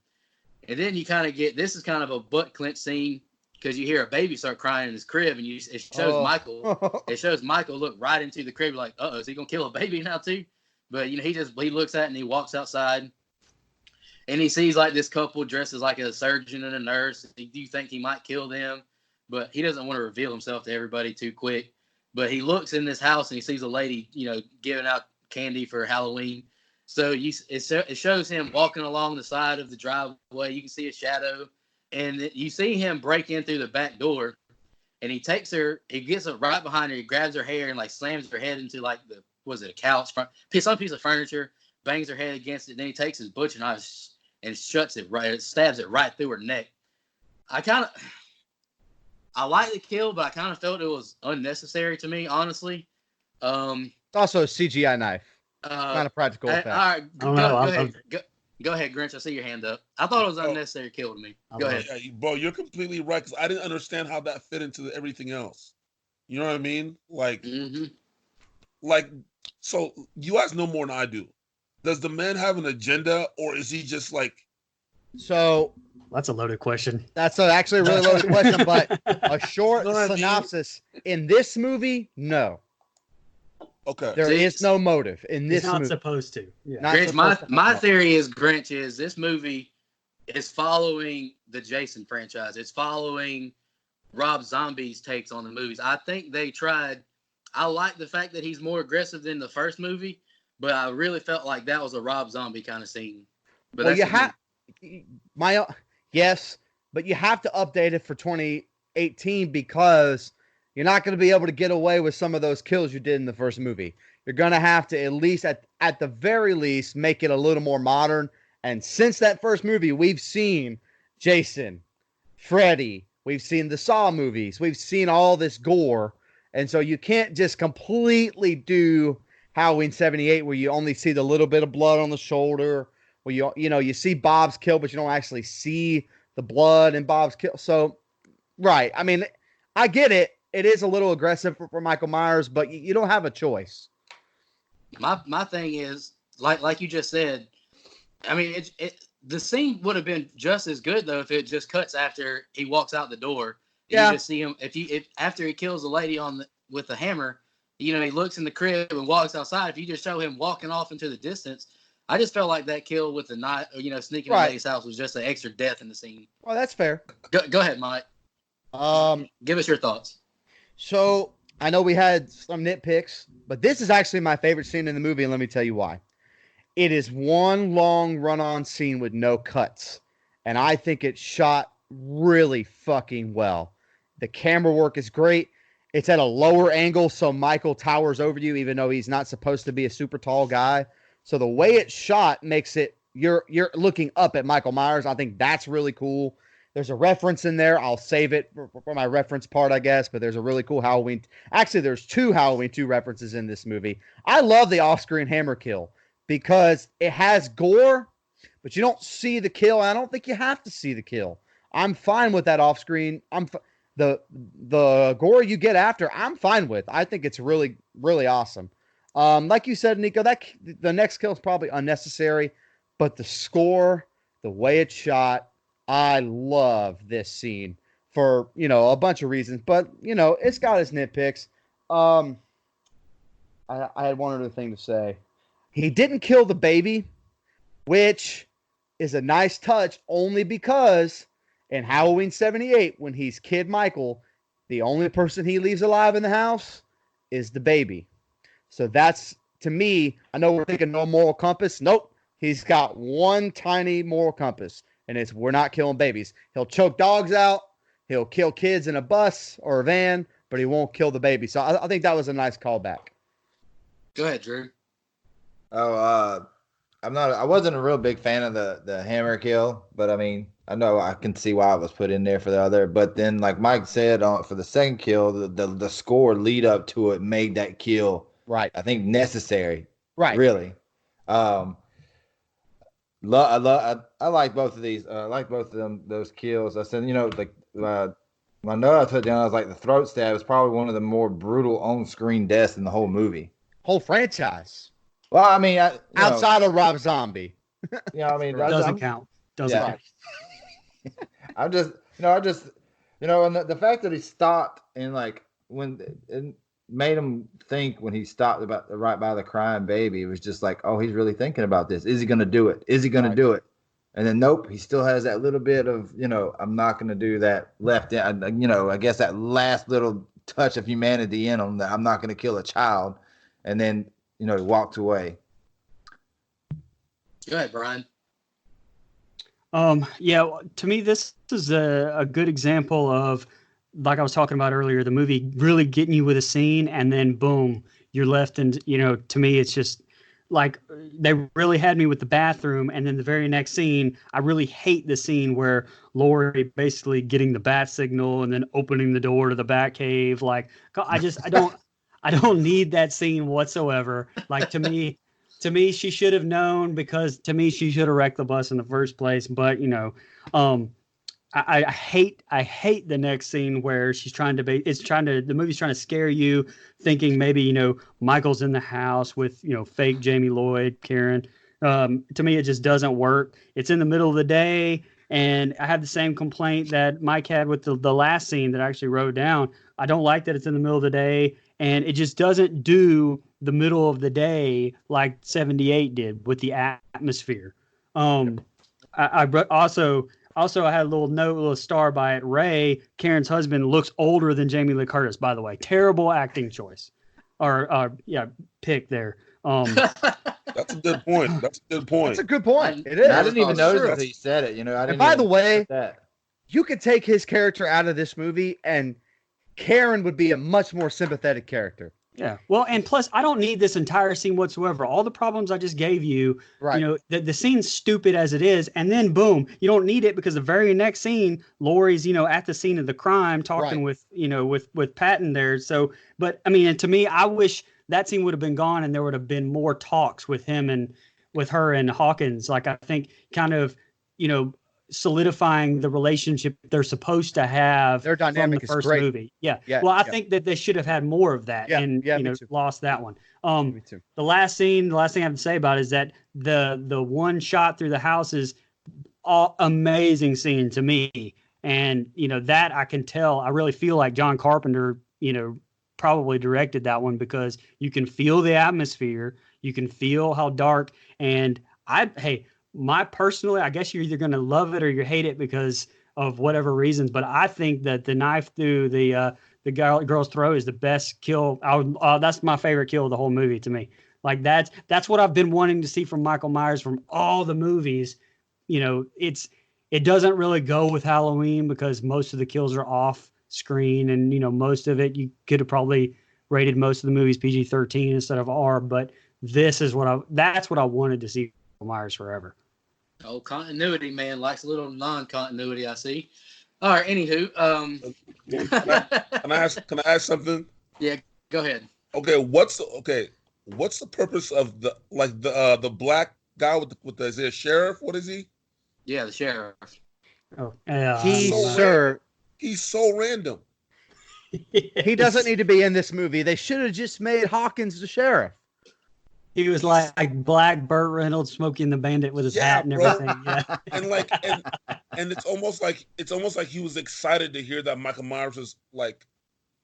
And then you kind of get, this is kind of a butt clench scene because you hear a baby start crying in his crib, and it shows Michael. It shows Michael look right into the crib like, is he gonna kill a baby now too? But he looks at it and he walks outside, and he sees like this couple dressed as like a surgeon and a nurse. You think he might kill them, but he doesn't want to reveal himself to everybody too quick. But he looks in this house and he sees a lady, giving out candy for Halloween. So it shows him walking along the side of the driveway. You can see a shadow, and you see him break in through the back door, and he takes her. He gets her right behind her. He grabs her hair and like slams her head into like a couch, some piece of furniture, bangs her head against it. Then he takes his butcher knife and stabs it right through her neck. I like the kill, but I kind of felt it was unnecessary to me, honestly. It's also a CGI knife. Not a practical effect. All right, go ahead. Go ahead, Grinch. I see your hand up. I thought it was unnecessary kill to me. Go ahead. Yeah, bro, you're completely right, because I didn't understand how that fit into everything else. You know what I mean? Like, so you guys know more than I do. Does the man have an agenda, or is he just like... So... That's a loaded question. That's actually a really loaded question, but a short synopsis. In this movie, no. Okay. There is no motive in this movie. Not supposed to. Yeah. Grinch, my theory is this movie is following the Jason franchise. It's following Rob Zombie's takes on the movies. I think they tried. I like the fact that he's more aggressive than the first movie, but I really felt like that was a Rob Zombie kind of scene. But well, yes, but you have to update it for 2018 because you're not going to be able to get away with some of those kills you did in the first movie. You're going to have to at least, at the very least, make it a little more modern. And since that first movie, we've seen Jason, Freddy, we've seen the Saw movies, we've seen all this gore. And so you can't just completely do Halloween 78 where you only see the little bit of blood on the shoulder, where you see Bob's kill, but you don't actually see the blood in Bob's kill. So, right. I mean, I get it. It is a little aggressive for Michael Myers, but you don't have a choice. My thing is, like you just said, I mean, the scene would have been just as good though if it just cuts after he walks out the door. And you just see him if after he kills the lady with the hammer, he looks in the crib and walks outside. If you just show him walking off into the distance, I just felt like that kill with the knife, sneaking in the lady's house was just an extra death in the scene. Well, that's fair. Go ahead, Mike. Give us your thoughts. So I know we had some nitpicks, but this is actually my favorite scene in the movie, and let me tell you why. It is one long run-on scene with no cuts, and I think it's shot really fucking well. The camera work is great. It's at a lower angle, so Michael towers over you, even though he's not supposed to be a super tall guy. So the way it's shot makes it you're looking up at Michael Myers. I think that's really cool. There's a reference in there. I'll save it for my reference part, I guess. But there's a really cool Halloween. Actually, there's 2 Halloween 2 references in this movie. I love the off-screen hammer kill because it has gore, but you don't see the kill. I don't think you have to see the kill. I'm fine with that off-screen. The gore you get after, I'm fine with. I think it's really, really awesome. Like you said, Nico, the next kill is probably unnecessary, but the score, the way it's shot, I love this scene for, a bunch of reasons, but it's got its nitpicks. I had one other thing to say. He didn't kill the baby, which is a nice touch only because in Halloween 78, when he's Kid Michael, the only person he leaves alive in the house is the baby. So that's, to me, I know we're thinking no moral compass. Nope. He's got one tiny moral compass, and it's we're not killing babies. He'll choke dogs out. He'll kill kids in a bus or a van, but he won't kill the baby. So I think that was a nice callback. Go ahead, Drew. I wasn't a real big fan of the hammer kill, but I mean, I know I can see why it was put in there for the other. But then, like Mike said, for the second kill, the score lead up to it made that kill, right, I think, necessary. Right. Really. I like both of these. I like both of those kills. I said, my note I put down, I was like, the throat stab is probably one of the more brutal on-screen deaths in the whole movie. Whole franchise. Well, I mean, outside of Rob Zombie. I mean, Doesn't count. Doesn't Yeah. count. I just, and the fact that he stopped and like when it made him think when he stopped about right by the crying baby, it was just like, oh, he's really thinking about this. Is he going to do it? Is he going to do it? And then nope, he still has that little bit of, I'm not going to do that left in, I guess that last little touch of humanity in him that I'm not going to kill a child. And then, he walked away. Go ahead, Brian. Yeah, to me, this is a good example of, like I was talking about earlier, the movie really getting you with a scene and then boom, you're left. And, to me, it's just like they really had me with the bathroom. And then the very next scene, I really hate the scene where Laurie basically getting the bat signal and then opening the door to the bat cave. Like, I don't need that scene whatsoever. Like, to me, she should have known, because to me, she should have wrecked the bus in the first place. But I hate the next scene where she's the movie's trying to scare you, thinking maybe Michael's in the house with fake Jamie Lloyd, Karen. To me, it just doesn't work. It's in the middle of the day, and I have the same complaint that Mike had with the last scene that I actually wrote down. I don't like that it's in the middle of the day, and it just doesn't do the middle of the day like 78 did with the atmosphere. I had a little star by it. Ray, Karen's husband, looks older than Jamie Lee Curtis, by the way. Terrible acting choice. Pick there. That's a good point. That's a good point. That's a good point. It is. I didn't even notice until you said it. And by the way, you could take his character out of this movie, and Karen would be a much more sympathetic character. Yeah. Well, and plus, I don't need this entire scene whatsoever. All the problems I just gave you, the scene's stupid as it is. And then, boom, you don't need it because the very next scene, Laurie's, at the scene of the crime talking with Patton there. So, but I mean, and to me, I wish that scene would have been gone and there would have been more talks with him and with her and Hawkins. Like, I think kind of, solidifying the relationship they're supposed to have. Their dynamic from the first is great. Movie. Yeah. Well, I think that they should have had more of that, and lost that one. Me too. The last thing I have to say about it is that the one shot through the house is amazing scene to me, and that I can tell. I really feel like John Carpenter, probably directed that one, because you can feel the atmosphere, you can feel how dark, and personally, I guess you're either going to love it or you hate it because of whatever reasons. But I think that the knife through the girl's throat is the best kill. That's my favorite kill of the whole movie to me. Like that's what I've been wanting to see from Michael Myers from all the movies. It doesn't really go with Halloween because most of the kills are off screen, and most of it you could have probably rated most of the movies PG-13 instead of R. But that's what I wanted to see from Myers forever. Oh, continuity, man. Likes a little non-continuity, I see. All right, anywho. Can I ask something? Yeah, go ahead. Okay, what's the purpose of the black guy with is he a sheriff? What is he? Yeah, the sheriff. Oh, he's so random. He doesn't need to be in this movie. They should have just made Hawkins the sheriff. He was like black Burt Reynolds smoking the Bandit with his hat and everything. Yeah, and it's almost like he was excited to hear that Michael Myers was like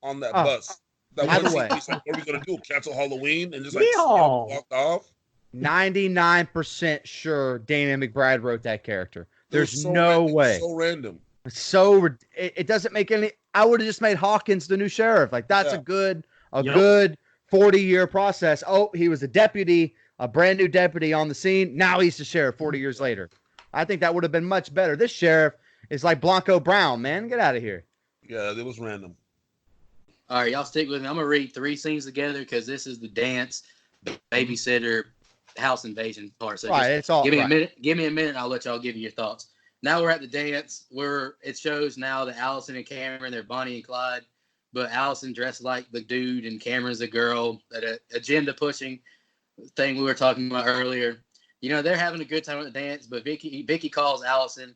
on that bus. That by the one way, he's like, "What are we gonna do? Cancel Halloween?" And just like walked off. 99% sure Dana McBride wrote that character. There's no way. So random. It doesn't make any. I would have just made Hawkins the new sheriff. Like that's a good 40-year process. Oh, he was a deputy, a brand new deputy on the scene. Now he's the sheriff 40 years later. I think that would have been much better. This sheriff is like Blanco Brown, man. Get out of here. Yeah, it was random. All right, y'all stick with me. I'm going to read 3 scenes together because this is the dance, the babysitter, house invasion part. So it's all give me a minute. Give me a minute and I'll let y'all give you your thoughts. Now we're at the dance where it shows now that Allison and Cameron, they're Bonnie and Clyde. But Allison dressed like the dude and Cameron's the girl. That agenda pushing thing we were talking about earlier. They're having a good time at the dance, but Vicky calls Allison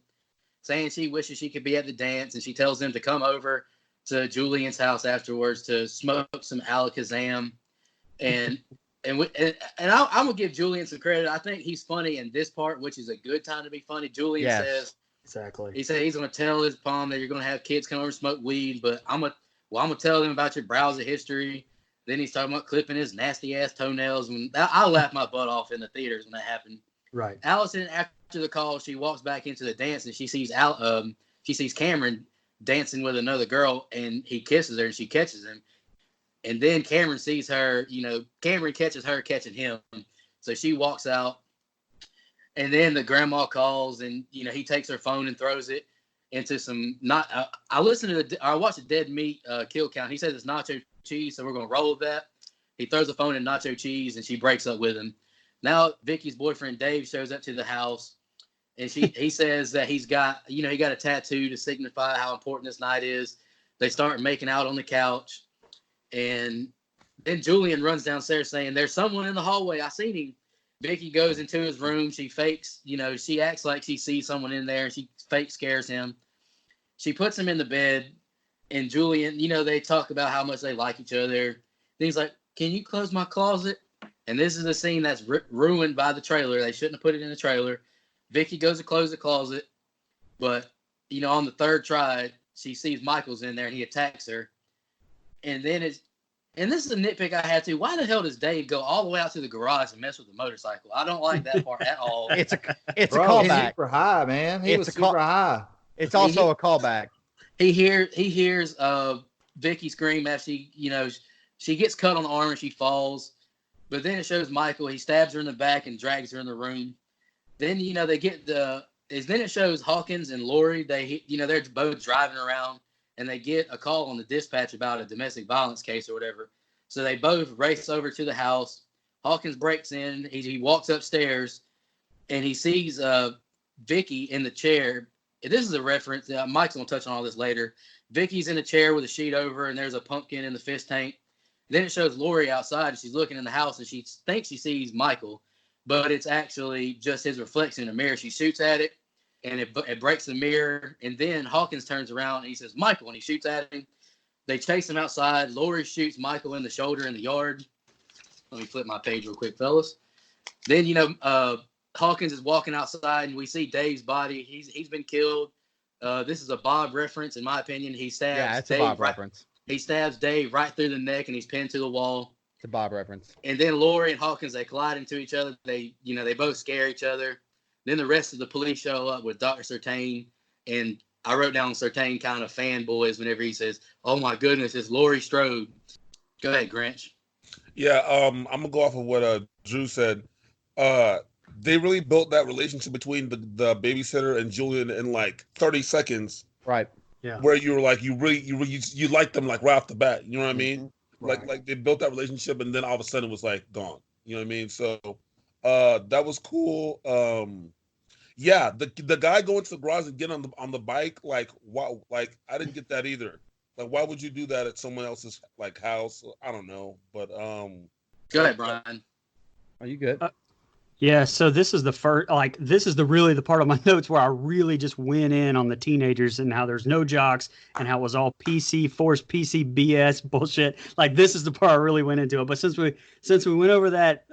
saying she wishes she could be at the dance, and she tells them to come over to Julian's house afterwards to smoke some Alakazam. And I'm gonna give Julian some credit. I think he's funny in this part, which is a good time to be funny. Julian says exactly. He said he's gonna tell his mom that you're gonna have kids come over and smoke weed, but I'm gonna tell them about your browser history. Then he's talking about clipping his nasty ass toenails, and I laughed my butt off in the theaters when that happened. Right. Allison, after the call, she walks back into the dance and she sees Cameron dancing with another girl, and he kisses her and she catches him. And then Cameron sees her, Cameron catches her catching him. So she walks out. And then the grandma calls and, he takes her phone and throws it into some I watched a dead meat kill count. He says it's nacho cheese, so we're going to roll with that. He throws the phone in nacho cheese and she breaks up with him. Now Vicky's boyfriend Dave shows up to the house and he says that he got a tattoo to signify how important this night is. They start making out on the couch. And then Julian runs downstairs saying, "There's someone in the hallway. I seen him." Vicky goes into his room. She fakes, she acts like she sees someone in there. And she fake scares him. She puts him in the bed. And Julian, they talk about how much they like each other. And he's like, "Can you close my closet?" And this is a scene that's ruined by the trailer. They shouldn't have put it in the trailer. Vicky goes to close the closet. But, on the third try, she sees Michael's in there and he attacks her. And then and this is a nitpick I had to. Why the hell does Dave go all the way out to the garage and mess with the motorcycle? I don't like that part at all. It's a Bro, callback. Super high, man. He was super high. It's also a callback. He hears Vicky scream after she gets cut on the arm and she falls. But then it shows Michael. He stabs her in the back and drags her in the room. Then they get then it shows Hawkins and Lori. They're both driving around. And they get a call on the dispatch about a domestic violence case or whatever. So they both race over to the house. Hawkins breaks in. He walks upstairs, and he sees Vicky in the chair. This is a reference. Mike's going to touch on all this later. Vicky's in a chair with a sheet over, and there's a pumpkin in the fish tank. Then it shows Lori outside, and she's looking in the house, and she thinks she sees Michael, but it's actually just his reflection in the mirror. She shoots at it. And it breaks the mirror. And then Hawkins turns around and he says, "Michael," and he shoots at him. They chase him outside. Lori shoots Michael in the shoulder in the yard. Let me flip my page real quick, fellas. Then, Hawkins is walking outside and we see Dave's body. He's been killed. This is a Bob reference, in my opinion. He stabs a Bob reference. He stabs Dave right through the neck and he's pinned to the wall. It's a Bob reference. And then Lori and Hawkins, they collide into each other. They both scare each other. Then the rest of the police show up with Dr. Sertain, and I wrote down Sertain kind of fanboys whenever he says, "Oh my goodness, it's Laurie Strode." Go ahead, Grinch. Yeah, I'm gonna go off of what Drew said. They really built that relationship between the babysitter and Julian in like 30 seconds. Right. Yeah. Where you were like, you liked them like right off the bat. You know what I mean? Right. Like they built that relationship, and then all of a sudden it was like gone. You know what I mean? So that was cool. Yeah, the guy going to the garage and getting on the bike, like wow, like I didn't get that either. Like, why would you do that at someone else's like house? I don't know, but Go ahead, Brian. Are you good? Yeah, so this is the first, this is the part of my notes where I really just went in on the teenagers and how there's no jocks and how it was all forced PC BS bullshit. Like, this is the part I really went into it. But since we went over that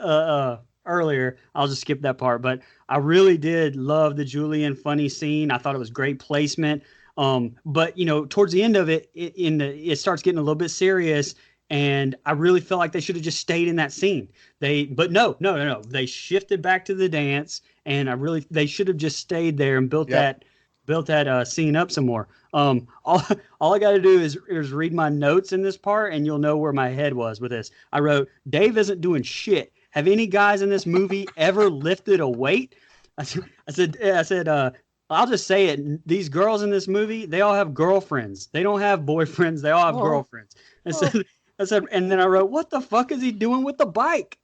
earlier, I'll just skip that part. But I really did love the Julian funny scene. I thought it was great placement. But towards the end of it, it starts getting a little bit serious. And I really felt like they should have just stayed in that scene. But no. They shifted back to the dance, and they should have just stayed there and built that scene up some more. All I got to do is read my notes in this part, and you'll know where my head was with this. I wrote, "Dave isn't doing shit. Have any guys in this movie ever lifted a weight?" I said, I'll just say it. These girls in this movie, they all have girlfriends. They don't have boyfriends. They all have girlfriends. I said, and then I wrote, "What the fuck is he doing with the bike?"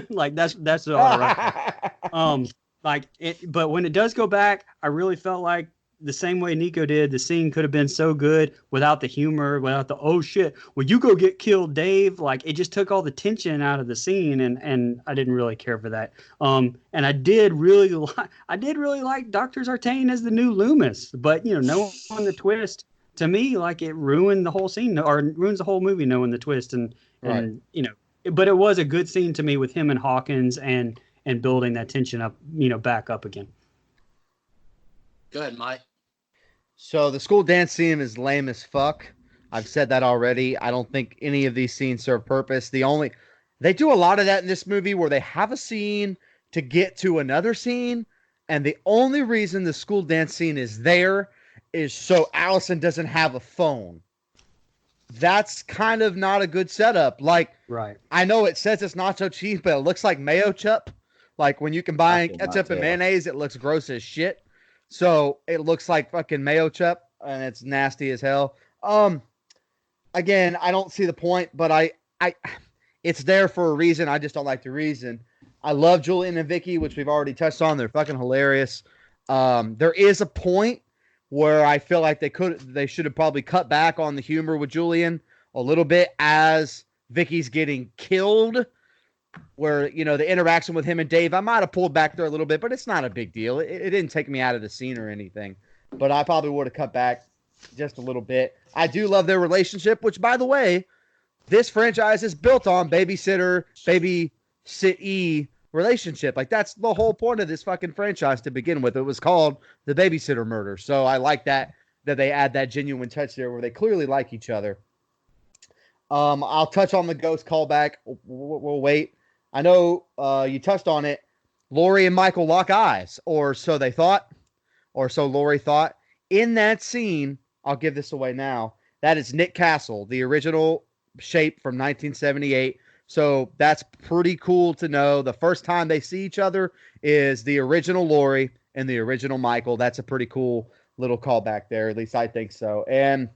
Like that's all I wrote. But when it does go back, I really felt like the same way Nico did. The scene could have been so good without the humor, without the "oh shit, well you go get killed, Dave." Like, it just took all the tension out of the scene, and I didn't really care for that. And I did really like Dr. Zartane as the new Loomis, but knowing the twist, to me, like, it ruined the whole scene, or ruins the whole movie knowing the twist, and but it was a good scene to me with him and Hawkins and building that tension up, back up again. Go ahead, Mike. So the school dance scene is lame as fuck. I've said that already. I don't think any of these scenes serve purpose. They do a lot of that in this movie where they have a scene to get to another scene, and the only reason the school dance scene is there is so Allison doesn't have a phone. That's kind of not a good setup. Like, Right. I know it says it's nacho cheese, but it looks like mayo chup. Like when you combine ketchup and mayonnaise, it looks gross as shit. So it looks like fucking mayo chup, and it's nasty as hell. Again, I don't see the point, but it's there for a reason. I just don't like the reason. I love Julian and Vicky, which we've already touched on. They're fucking hilarious. There is a point where I feel like they should have probably cut back on the humor with Julian a little bit as Vicky's getting killed, where, the interaction with him and Dave, I might have pulled back there a little bit, but it's not a big deal. It didn't take me out of the scene or anything, but I probably would have cut back just a little bit. I do love their relationship, which, by the way, this franchise is built on babysitter, babysit-y relationship. Like, that's the whole point of this fucking franchise to begin with. It was called The Babysitter Murder. So I like that they add that genuine touch there where they clearly like each other. I'll touch on the ghost callback. We'll wait. I know you touched on it. Laurie and Michael lock eyes, or so they thought, or so Laurie thought. In that scene, I'll give this away now. That is Nick Castle, the original Shape from 1978. So that's pretty cool to know. The first time they see each other is the original Laurie and the original Michael. That's a pretty cool little callback there. At least I think so. And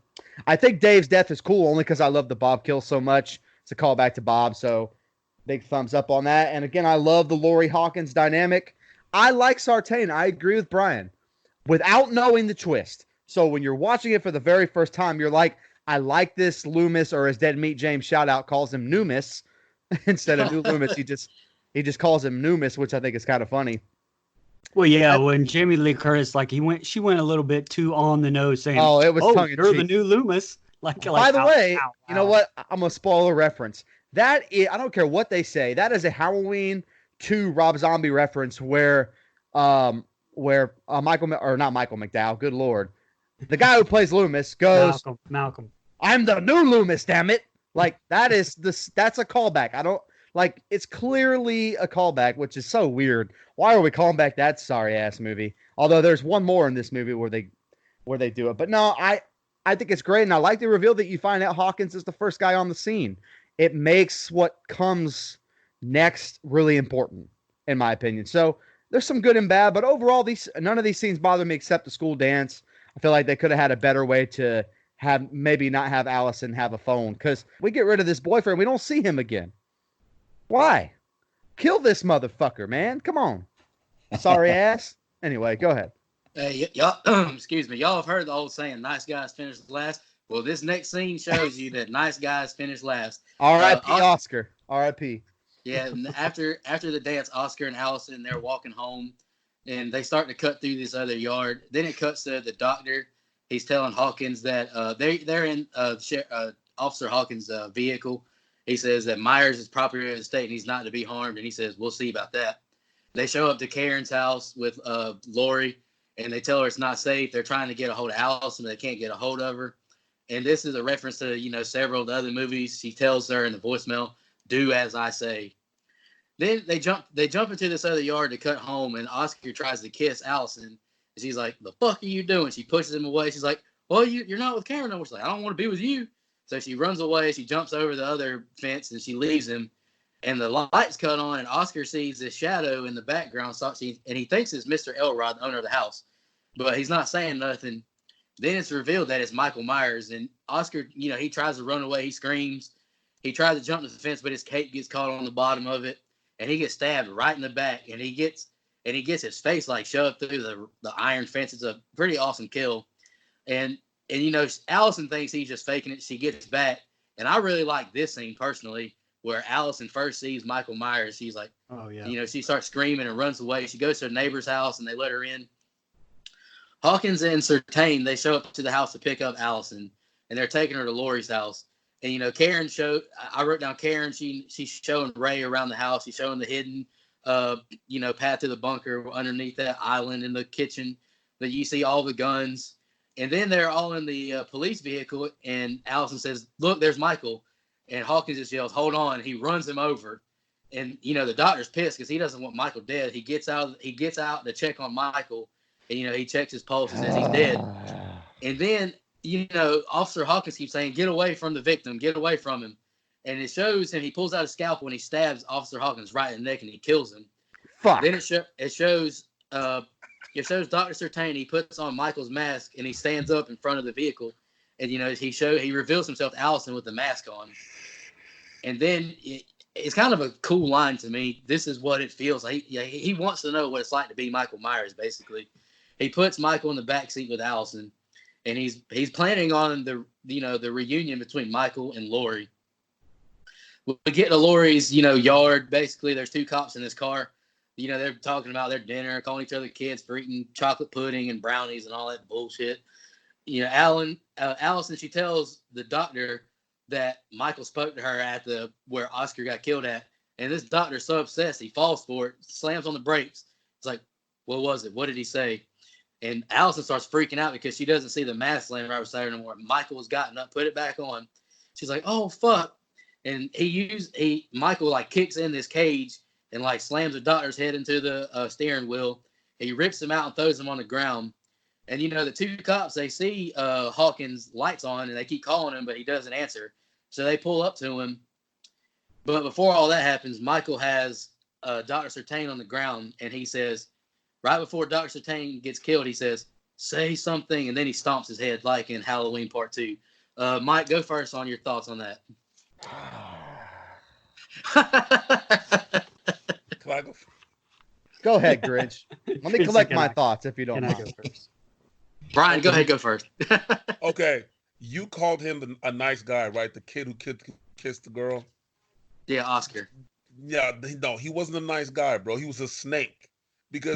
I think Dave's death is cool only because I love the Bob kill so much. It's a callback to Bob. So big thumbs up on that. And again, I love the Laurie Hawkins dynamic. I like Sartain. I agree with Brian without knowing the twist. So when you're watching it for the very first time, you're like, I like this Loomis, or as Dead Meat James shout out calls him Noomis instead of New Loomis. He just calls him Noomis, which I think is kind of funny. Well, yeah, when Jamie Lee Curtis, like she went a little bit too on the nose, saying, "Oh, it was tongue in you're cheek." the new Loomis. By the way, you know what? I'm gonna spoil a reference. That is, I don't care what they say. That is a Halloween 2 Rob Zombie reference where not Michael McDowell. Good Lord, the guy who plays Loomis goes, Malcolm. I'm the new Loomis, damn it! Like that's a callback. I don't like. It's clearly a callback, which is so weird. Why are we calling back that sorry ass movie? Although there's one more in this movie where they do it. But no, I think it's great, and I like the reveal that you find out Hawkins is the first guy on the scene. It makes what comes next really important, in my opinion. So there's some good and bad, but overall, none of these scenes bother me except the school dance. I feel like they could have had a better way to maybe not have Allison have a phone, because we get rid of this boyfriend, we don't see him again. Why? Kill this motherfucker, man. Come on. Sorry ass. Anyway, go ahead. Hey, y'all, excuse me. Y'all have heard the old saying, nice guys finish last. Well, this next scene shows you that nice guys finish last. R.I.P. Oscar. R.I.P. Yeah, after the dance, Oscar and Allison, they're walking home, and they start to cut through this other yard. Then it cuts to the doctor. He's telling Hawkins that they're in Officer Hawkins' vehicle. He says that Myers is property of the state and he's not to be harmed, and he says, we'll see about that. They show up to Karen's house with Laurie, and they tell her it's not safe. They're trying to get a hold of Allison, but they can't get a hold of her. And this is a reference to, several of the other movies. She tells her in the voicemail, do as I say. Then they jump into this other yard to cut home, and Oscar tries to kiss Allison. And she's like, the fuck are you doing? She pushes him away. She's like, well, you're not with Cameron no more. She's like, I don't want to be with you. So she runs away. She jumps over the other fence, and she leaves him. And the lights cut on, and Oscar sees this shadow in the background. And he thinks it's Mr. Elrod, the owner of the house. But he's not saying nothing. Then it's revealed that it's Michael Myers. And Oscar, he tries to run away. He screams. He tries to jump the fence, but his cape gets caught on the bottom of it. And he gets stabbed right in the back. And he gets his face shoved through the iron fence. It's a pretty awesome kill. And Allison thinks he's just faking it. She gets back. And I really like this scene personally, where Allison first sees Michael Myers. She's like, oh, yeah. She starts screaming and runs away. She goes to her neighbor's house, and they let her in. Hawkins and Sartain, they show up to the house to pick up Allison, and they're taking her to Laurie's house. And Karen showed. I wrote down Karen. She's showing Ray around the house. She's showing the hidden, path to the bunker underneath that island in the kitchen. That you see all the guns, and then they're all in the police vehicle. And Allison says, "Look, there's Michael," and Hawkins just yells, "Hold on!" He runs him over, and the doctor's pissed because he doesn't want Michael dead. He gets out to check on Michael, and he checks his pulse and says he's dead. And then Officer Hawkins keeps saying, "Get away from the victim, get away from him." And it shows him, he pulls out a scalpel and he stabs Officer Hawkins right in the neck and he kills him. Fuck. Then it shows Dr. Sertain. He puts on Michael's mask and he stands up in front of the vehicle. And, he reveals himself to Allison with the mask on. And then it's kind of a cool line to me. This is what it feels like. He wants to know what it's like to be Michael Myers, basically. He puts Michael in the backseat with Allison. And he's planning on the reunion between Michael and Laurie. We get to Laurie's yard. Basically, there's two cops in this car. They're talking about their dinner, calling each other kids for eating chocolate pudding and brownies and all that bullshit. Allison, she tells the doctor that Michael spoke to her at where Oscar got killed at, and this doctor's so obsessed he falls for it, slams on the brakes. It's like, what was it? What did he say? And Allison starts freaking out because she doesn't see the mask laying right beside her anymore. Michael has gotten up, put it back on. She's like, "Oh fuck!" And Michael kicks in this cage and slams the doctor's head into the steering wheel. He rips him out and throws him on the ground. And the two cops, they see Hawkins' lights on and they keep calling him, but he doesn't answer. So they pull up to him. But before all that happens, Michael has Dr. Sertain on the ground, and he says, right before Dr. Sertain gets killed, he says, "Say something," and then he stomps his head like in Halloween Part 2. Mike, go first on your thoughts on that. Can I go? Go ahead, Grinch. Let me collect my thoughts if you don't Can I go mind. first? Brian, go ahead, go first. Okay, you called him a nice guy, right? The kid who kissed the girl. Yeah, Oscar. Yeah, no, he wasn't a nice guy, bro. He was a snake because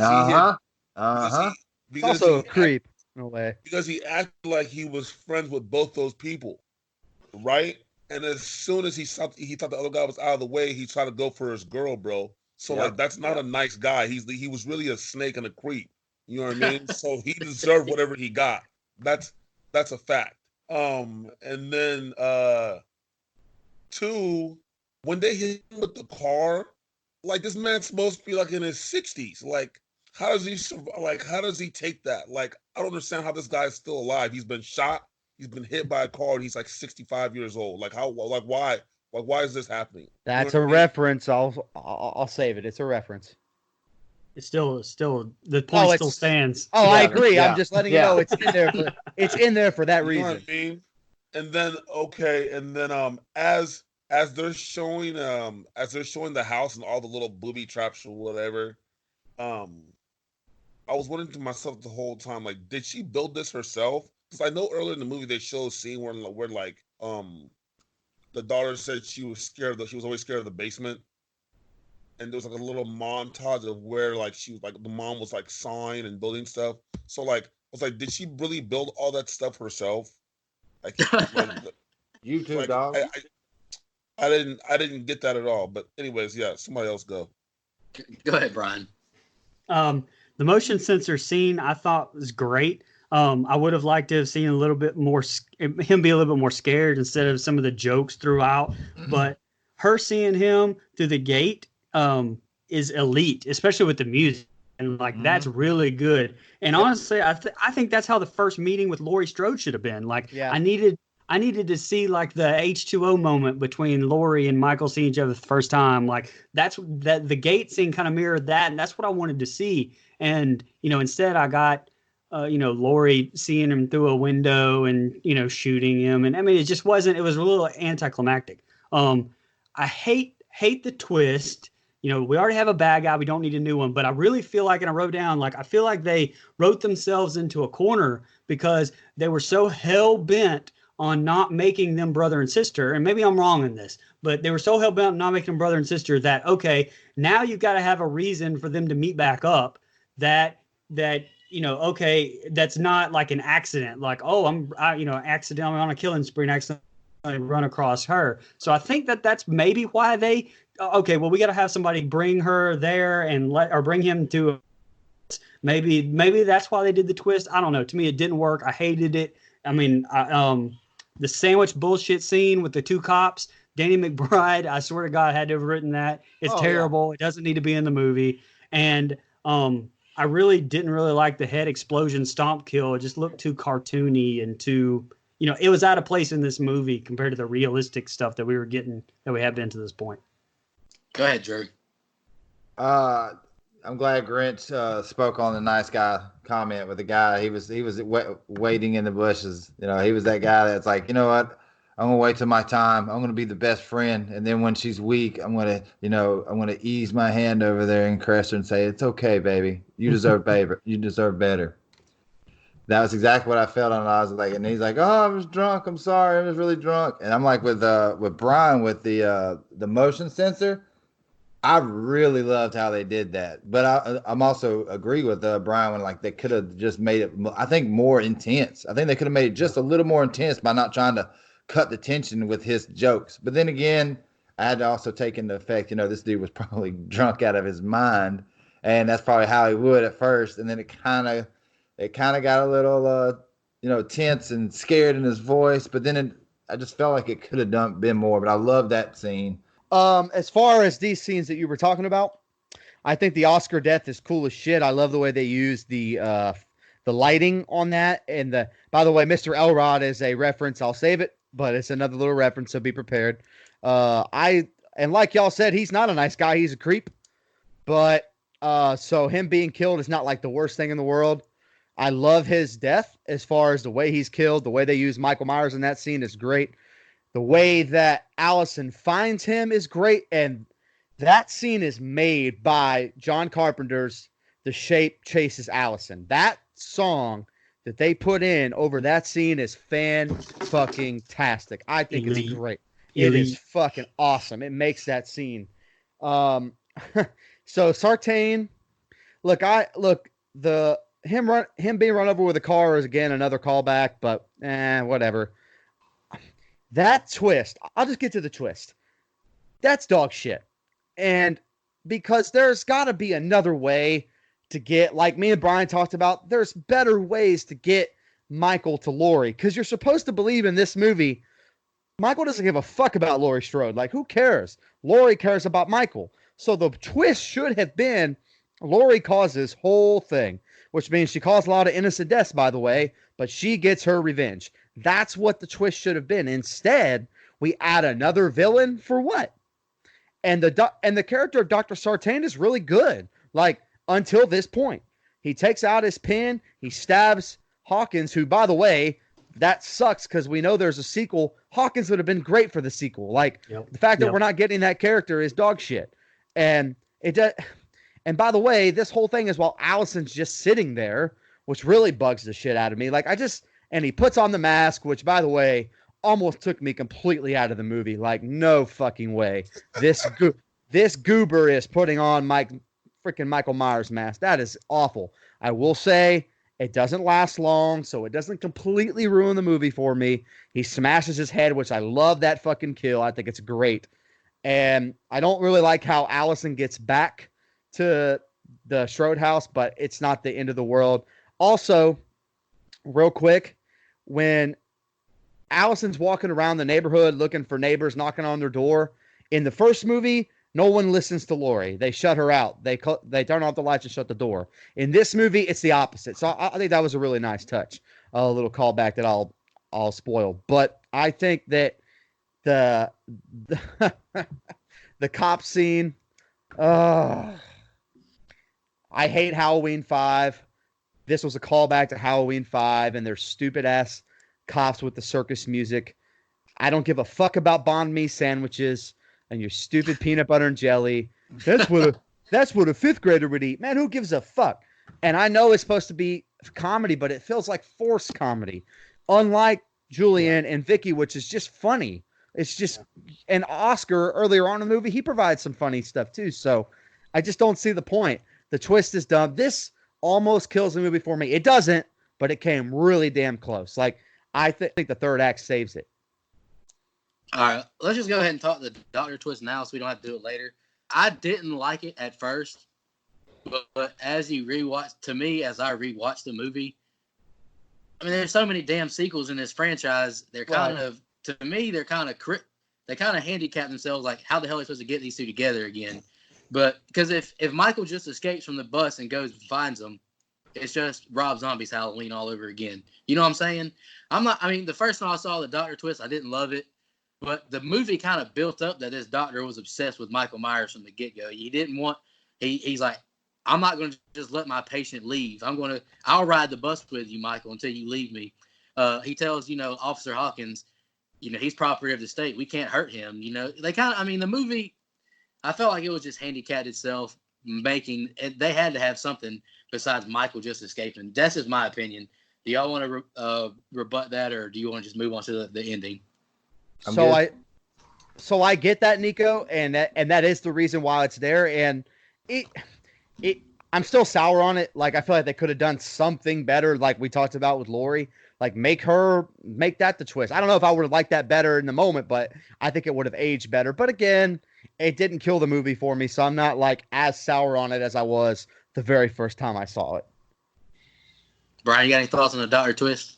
He's also a creep in a way. Because he acted like he was friends with both those people, right? And as soon as he thought the other guy was out of the way, he tried to go for his girl, bro. So that's not a nice guy. He was really a snake and a creep. You know what I mean? So he deserved whatever he got. That's a fact. And then 2, when they hit him with the car, this man's supposed to be in his 60s. How does he survive? How does he take that? I don't understand how this guy is still alive. He's been shot. He's been hit by a car, and he's 65 years old. Why? Why is this happening? That's a reference. I'll save it. It's a reference. It's still the point still stands. Oh, I agree. I'm just letting you know it's in there. It's in there for that reason. You know what I mean? And then as they're showing the house and all the little booby traps or whatever, I was wondering to myself the whole time, did she build this herself? Because I know earlier in the movie they show a scene where the daughter said she was always scared of the basement. And there was a little montage of where she was the mom was sawing and building stuff. So I was did she really build all that stuff herself? You too, dog. I didn't get that at all. But anyways, yeah, somebody else go. Go ahead, Brian. The motion sensor scene I thought was great. I would have liked to have seen a little bit more him be a little bit more scared instead of some of the jokes throughout. But her seeing him through the gate is elite, especially with the music, and that's really good. And honestly, I think that's how the first meeting with Laurie Strode should have been. I needed to see the H2O moment between Laurie and Michael seeing each other the first time. The gate scene kind of mirrored that, and that's what I wanted to see. And instead I got Laurie seeing him through a window and shooting him, and I mean it just wasn't. It was a little anticlimactic. I hate the twist. We already have a bad guy. We don't need a new one. But I really feel and I wrote down, I feel like they wrote themselves into a corner because they were so hell-bent on not making them brother and sister. And maybe I'm wrong in this, but they were so hell-bent on not making them brother and sister that, okay, now you've got to have a reason for them to meet back up that okay, that's not an accident. I'm accidentally on a killing spree and accidentally run across her. So I think that's maybe why they okay, well we got to have somebody bring her there and bring him to maybe that's why they did the twist. I don't know. To me it didn't work. I hated it. I mean, the sandwich bullshit scene with the two cops, Danny McBride, I swear to God, I had to have written that. It's terrible. Yeah. It doesn't need to be in the movie. And I really didn't like the head explosion stomp kill. It just looked too cartoony and too, it was out of place in this movie compared to the realistic stuff that we were getting, that we have been to this point. Go ahead, Drew. I'm glad Grinch spoke on the nice guy comment with the guy. He was waiting in the bushes. He was that guy that's like, you know what? I'm gonna wait till my time. I'm gonna be the best friend, and then when she's weak, I'm gonna ease my hand over there and caress her and say, "It's okay, baby. You deserve better. You deserve better." That was exactly what I felt on. I was like, and he's like, "Oh, I was drunk. I'm sorry. I was really drunk." And I'm like, with Brian with the motion sensor. I really loved how they did that, but I'm also agree with Brian when like they could have just made it, I think, more intense. I think they could have made it just a little more intense by not trying to cut the tension with his jokes. But then again, I had to also take into effect, this dude was probably drunk out of his mind, and that's probably how he would at first, and then it kind of got a little tense and scared in his voice. But then I just felt like it could have been more. But I love that scene. As far as these scenes that you were talking about, I think the Oscar death is cool as shit. I love the way they use the lighting on that. And by the way, Mr. Elrod is a reference. I'll save it, but it's another little reference, so be prepared. And like y'all said, he's not a nice guy. He's a creep. But so him being killed is not like the worst thing in the world. I love his death as far as the way he's killed. The way they use Michael Myers in that scene is great. The way that Allison finds him is great, and that scene is made by John Carpenter's The Shape Chases Allison. That song that they put in over that scene is fan-fucking-tastic. I think it's great. It is fucking awesome. It makes that scene. So Sartain, him being run over with a car is again another callback, but whatever. That twist, I'll just get to the twist. That's dog shit. And because there's got to be another way to get, like me and Brian talked about, there's better ways to get Michael to Laurie. Because you're supposed to believe in this movie, Michael doesn't give a fuck about Laurie Strode. Like, who cares? Laurie cares about Michael. So the twist should have been Laurie caused this whole thing, which means she caused a lot of innocent deaths, by the way, but she gets her revenge. That's what the twist should have been. Instead, we add another villain for what? And the character of Dr. Sartain is really good. Like, until this point. He takes out his pen, he stabs Hawkins, who, by the way, that sucks because we know there's a sequel. Hawkins would have been great for the sequel. Like, the fact that we're not getting that character is dog shit. And and by the way, this whole thing is while Allison's just sitting there, which really bugs the shit out of me. Like, and he puts on the mask, which, by the way, almost took me completely out of the movie. Like, no fucking way. This goober is putting on freaking Michael Myers mask. That is awful. I will say it doesn't last long, so it doesn't completely ruin the movie for me. He smashes his head, which I love that fucking kill. I think it's great. And I don't really like how Allison gets back to the Strode house, but it's not the end of the world. Also, real quick, when Allison's walking around the neighborhood looking for neighbors knocking on their door, in the first movie, no one listens to Laurie. They shut her out. They turn off the lights and shut the door. In this movie, it's the opposite. So I think that was a really nice touch. A little callback that I'll spoil. But I think that the cop scene, I hate Halloween 5. This was a callback to Halloween 5 and their stupid-ass cops with the circus music. I don't give a fuck about banh mi sandwiches and your stupid peanut butter and jelly. That's what a fifth grader would eat. Man, who gives a fuck? And I know it's supposed to be comedy, but it feels like forced comedy. Unlike Julian and Vicky, which is just funny. It's just, and Oscar earlier on in the movie, he provides some funny stuff too. So I just don't see the point. The twist is dumb. This almost kills the movie for me. It doesn't, but it came really damn close. Like, I think the third act saves it. All right, let's just go ahead and talk the Doctor twist now, so we don't have to do it later. I didn't like it at first, but as you rewatch, to me, as I rewatched the movie, I mean, there's so many damn sequels in this franchise. They're kind of, to me, they kind of handicap themselves. Like, how the hell are they supposed to get these two together again? But because if Michael just escapes from the bus and goes and finds them, it's just Rob Zombie's Halloween all over again. You know what I'm saying? I mean, the first time I saw the Doctor twist, I didn't love it. But the movie kind of built up that this doctor was obsessed with Michael Myers from the get-go. He didn't want, he's like, I'm not going to just let my patient leave. I'll ride the bus with you, Michael, until you leave me. He tells, Officer Hawkins, he's property of the state. We can't hurt him. The movie, I felt like it was just handicapped itself, they had to have something besides Michael just escaping. That's just my opinion. Do y'all want to rebut that, or do you want to just move on to the ending? So I get that, Nico, and that is the reason why it's there. And I'm still sour on it. Like, I feel like they could have done something better, like we talked about with Lori. Like, make that the twist. I don't know if I would have liked that better in the moment, but I think it would have aged better. But again, it didn't kill the movie for me, so I'm not like as sour on it as I was the very first time I saw it. Brian, you got any thoughts on the Doctor twist?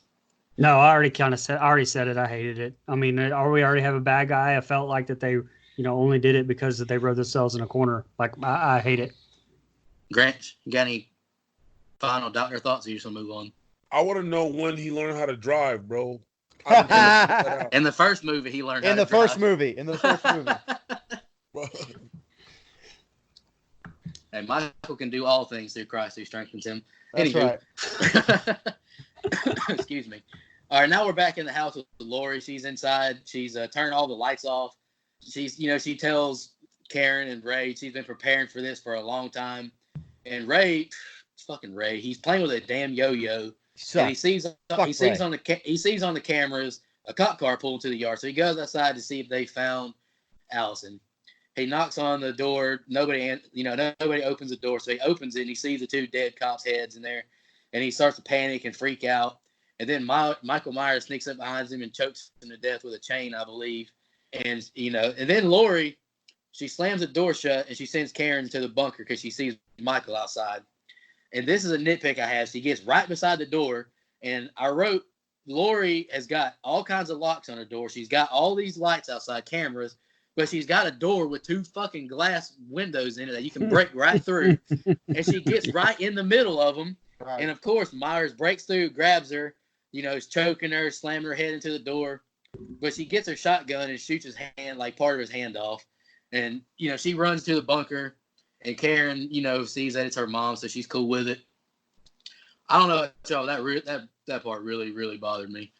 No, I already said it. I hated it. I mean, we already have a bad guy. I felt like that they, only did it because they wrote themselves in a corner. Like, I hate it. Grinch, you got any final Doctor thoughts, or you just move on? I want to know when he learned how to drive, bro. In the first movie, he learned how to drive. In the first movie. And Michael can do all things through Christ who strengthens him. That's right. Excuse me. All right, now we're back in the house with Lori. She's inside. She's turned all the lights off. She tells Karen and Ray she's been preparing for this for a long time. And Ray, fucking Ray, he's playing with a damn yo-yo. And he sees on the cameras a cop car pull into the yard. So he goes outside to see if they found Allison. He knocks on the door. Nobody opens the door. So he opens it and he sees the two dead cops' heads in there. And he starts to panic and freak out. And then Michael Myers sneaks up behind him and chokes him to death with a chain, I believe. And, and then Lori, she slams the door shut and she sends Karen to the bunker because she sees Michael outside. And this is a nitpick I have. She gets right beside the door. And I wrote, Lori has got all kinds of locks on her door. She's got all these lights outside, cameras. But she's got a door with two fucking glass windows in it that you can break right through. And she gets right in the middle of them. Right. And, of course, Myers breaks through, grabs her, is choking her, slamming her head into the door. But she gets her shotgun and shoots his hand, like part of his hand off. And, she runs to the bunker. And Karen, sees that it's her mom, so she's cool with it. I don't know, Joe, that part really, really bothered me.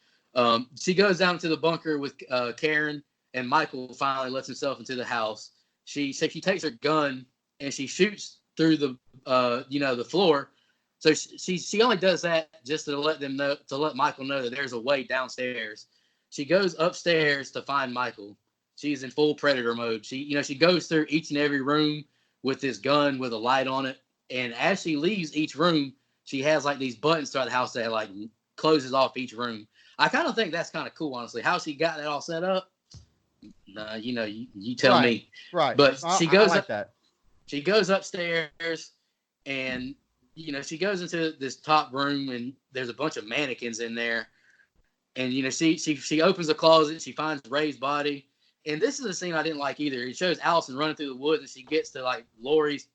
She goes down to the bunker with Karen, and Michael finally lets himself into the house. She takes her gun, and she shoots through the floor. So she only does that just to let Michael know that there's a way downstairs. She goes upstairs to find Michael. She's in full predator mode. She goes through each and every room with this gun with a light on it. And as she leaves each room, she has like these buttons throughout the house that like closes off each room. I kind of think that's kind of cool, honestly. How she got that all set up, you tell me. Right. But she goes like that. She goes upstairs and she goes into this top room and there's a bunch of mannequins in there. And, she opens the closet. She finds Ray's body. And this is a scene I didn't like either. It shows Allison running through the woods and she gets to like Lori's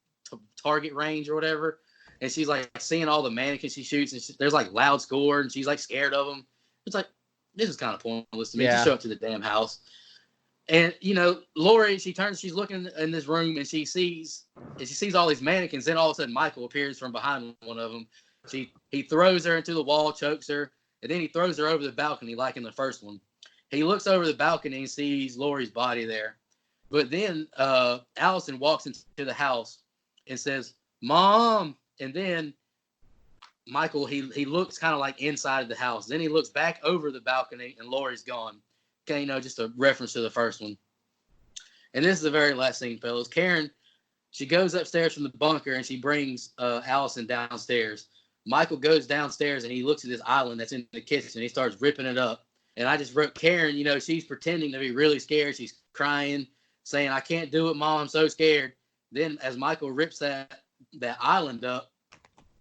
target range or whatever. And she's like seeing all the mannequins she shoots. And there's like loud score and she's like scared of them. It's like, this is kind of pointless to me. Just show up to the damn house. And, Lori, she's looking in this room and she sees all these mannequins. Then all of a sudden, Michael appears from behind one of them. He throws her into the wall, chokes her, and then he throws her over the balcony like in the first one. He looks over the balcony and sees Lori's body there. But then Allison walks into the house and says, "Mom." And then Michael, he looks kind of like inside of the house. Then he looks back over the balcony and Lori's gone. Okay, just a reference to the first one. And this is the very last scene, fellas. Karen, she goes upstairs from the bunker and she brings Allison downstairs. Michael goes downstairs and he looks at this island that's in the kitchen. He starts ripping it up. And I just wrote Karen, she's pretending to be really scared. She's crying, saying, I can't do it, Mom. I'm so scared. Then as Michael rips that island up,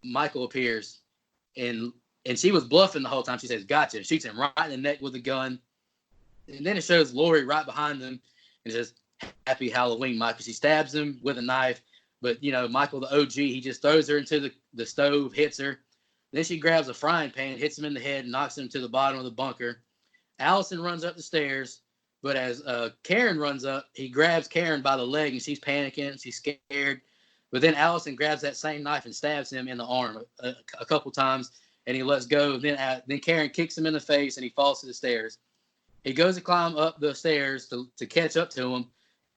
Michael appears. And she was bluffing the whole time. She says, gotcha. Shoots him right in the neck with a gun. And then it shows Lori right behind them and says, Happy Halloween, Michael. She stabs him with a knife. But, Michael, the OG, he just throws her into the stove, hits her. Then she grabs a frying pan, hits him in the head, and knocks him to the bottom of the bunker. Allison runs up the stairs. But as Karen runs up, he grabs Karen by the leg, and she's panicking. She's scared. But then Allison grabs that same knife and stabs him in the arm a couple times, and he lets go. Then Karen kicks him in the face, and he falls to the stairs. He goes to climb up the stairs to catch up to him,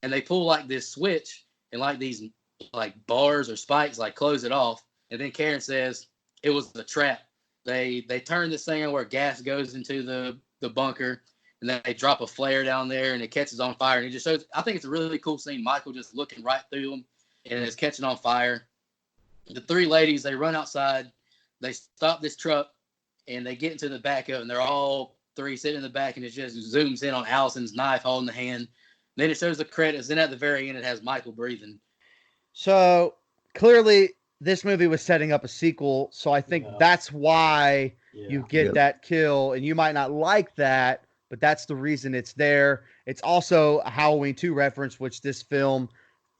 and they pull like this switch, and like these like bars or spikes like close it off. And then Karen says it was a trap. They turn this thing on where gas goes into the bunker, and then they drop a flare down there, and it catches on fire. And it just shows. I think it's a really cool scene. Michael just looking right through them, and it's catching on fire. The three ladies, they run outside. They stop this truck, and they get into the back of it, and they're all three sitting in the back, and it just zooms in on Allison's knife holding the hand. Then it shows the credits. Then at the very end, it has Michael breathing. So clearly, this movie was setting up a sequel. So I think that's why you get that kill. And you might not like that, but that's the reason it's there. It's also a Halloween 2 reference, which this film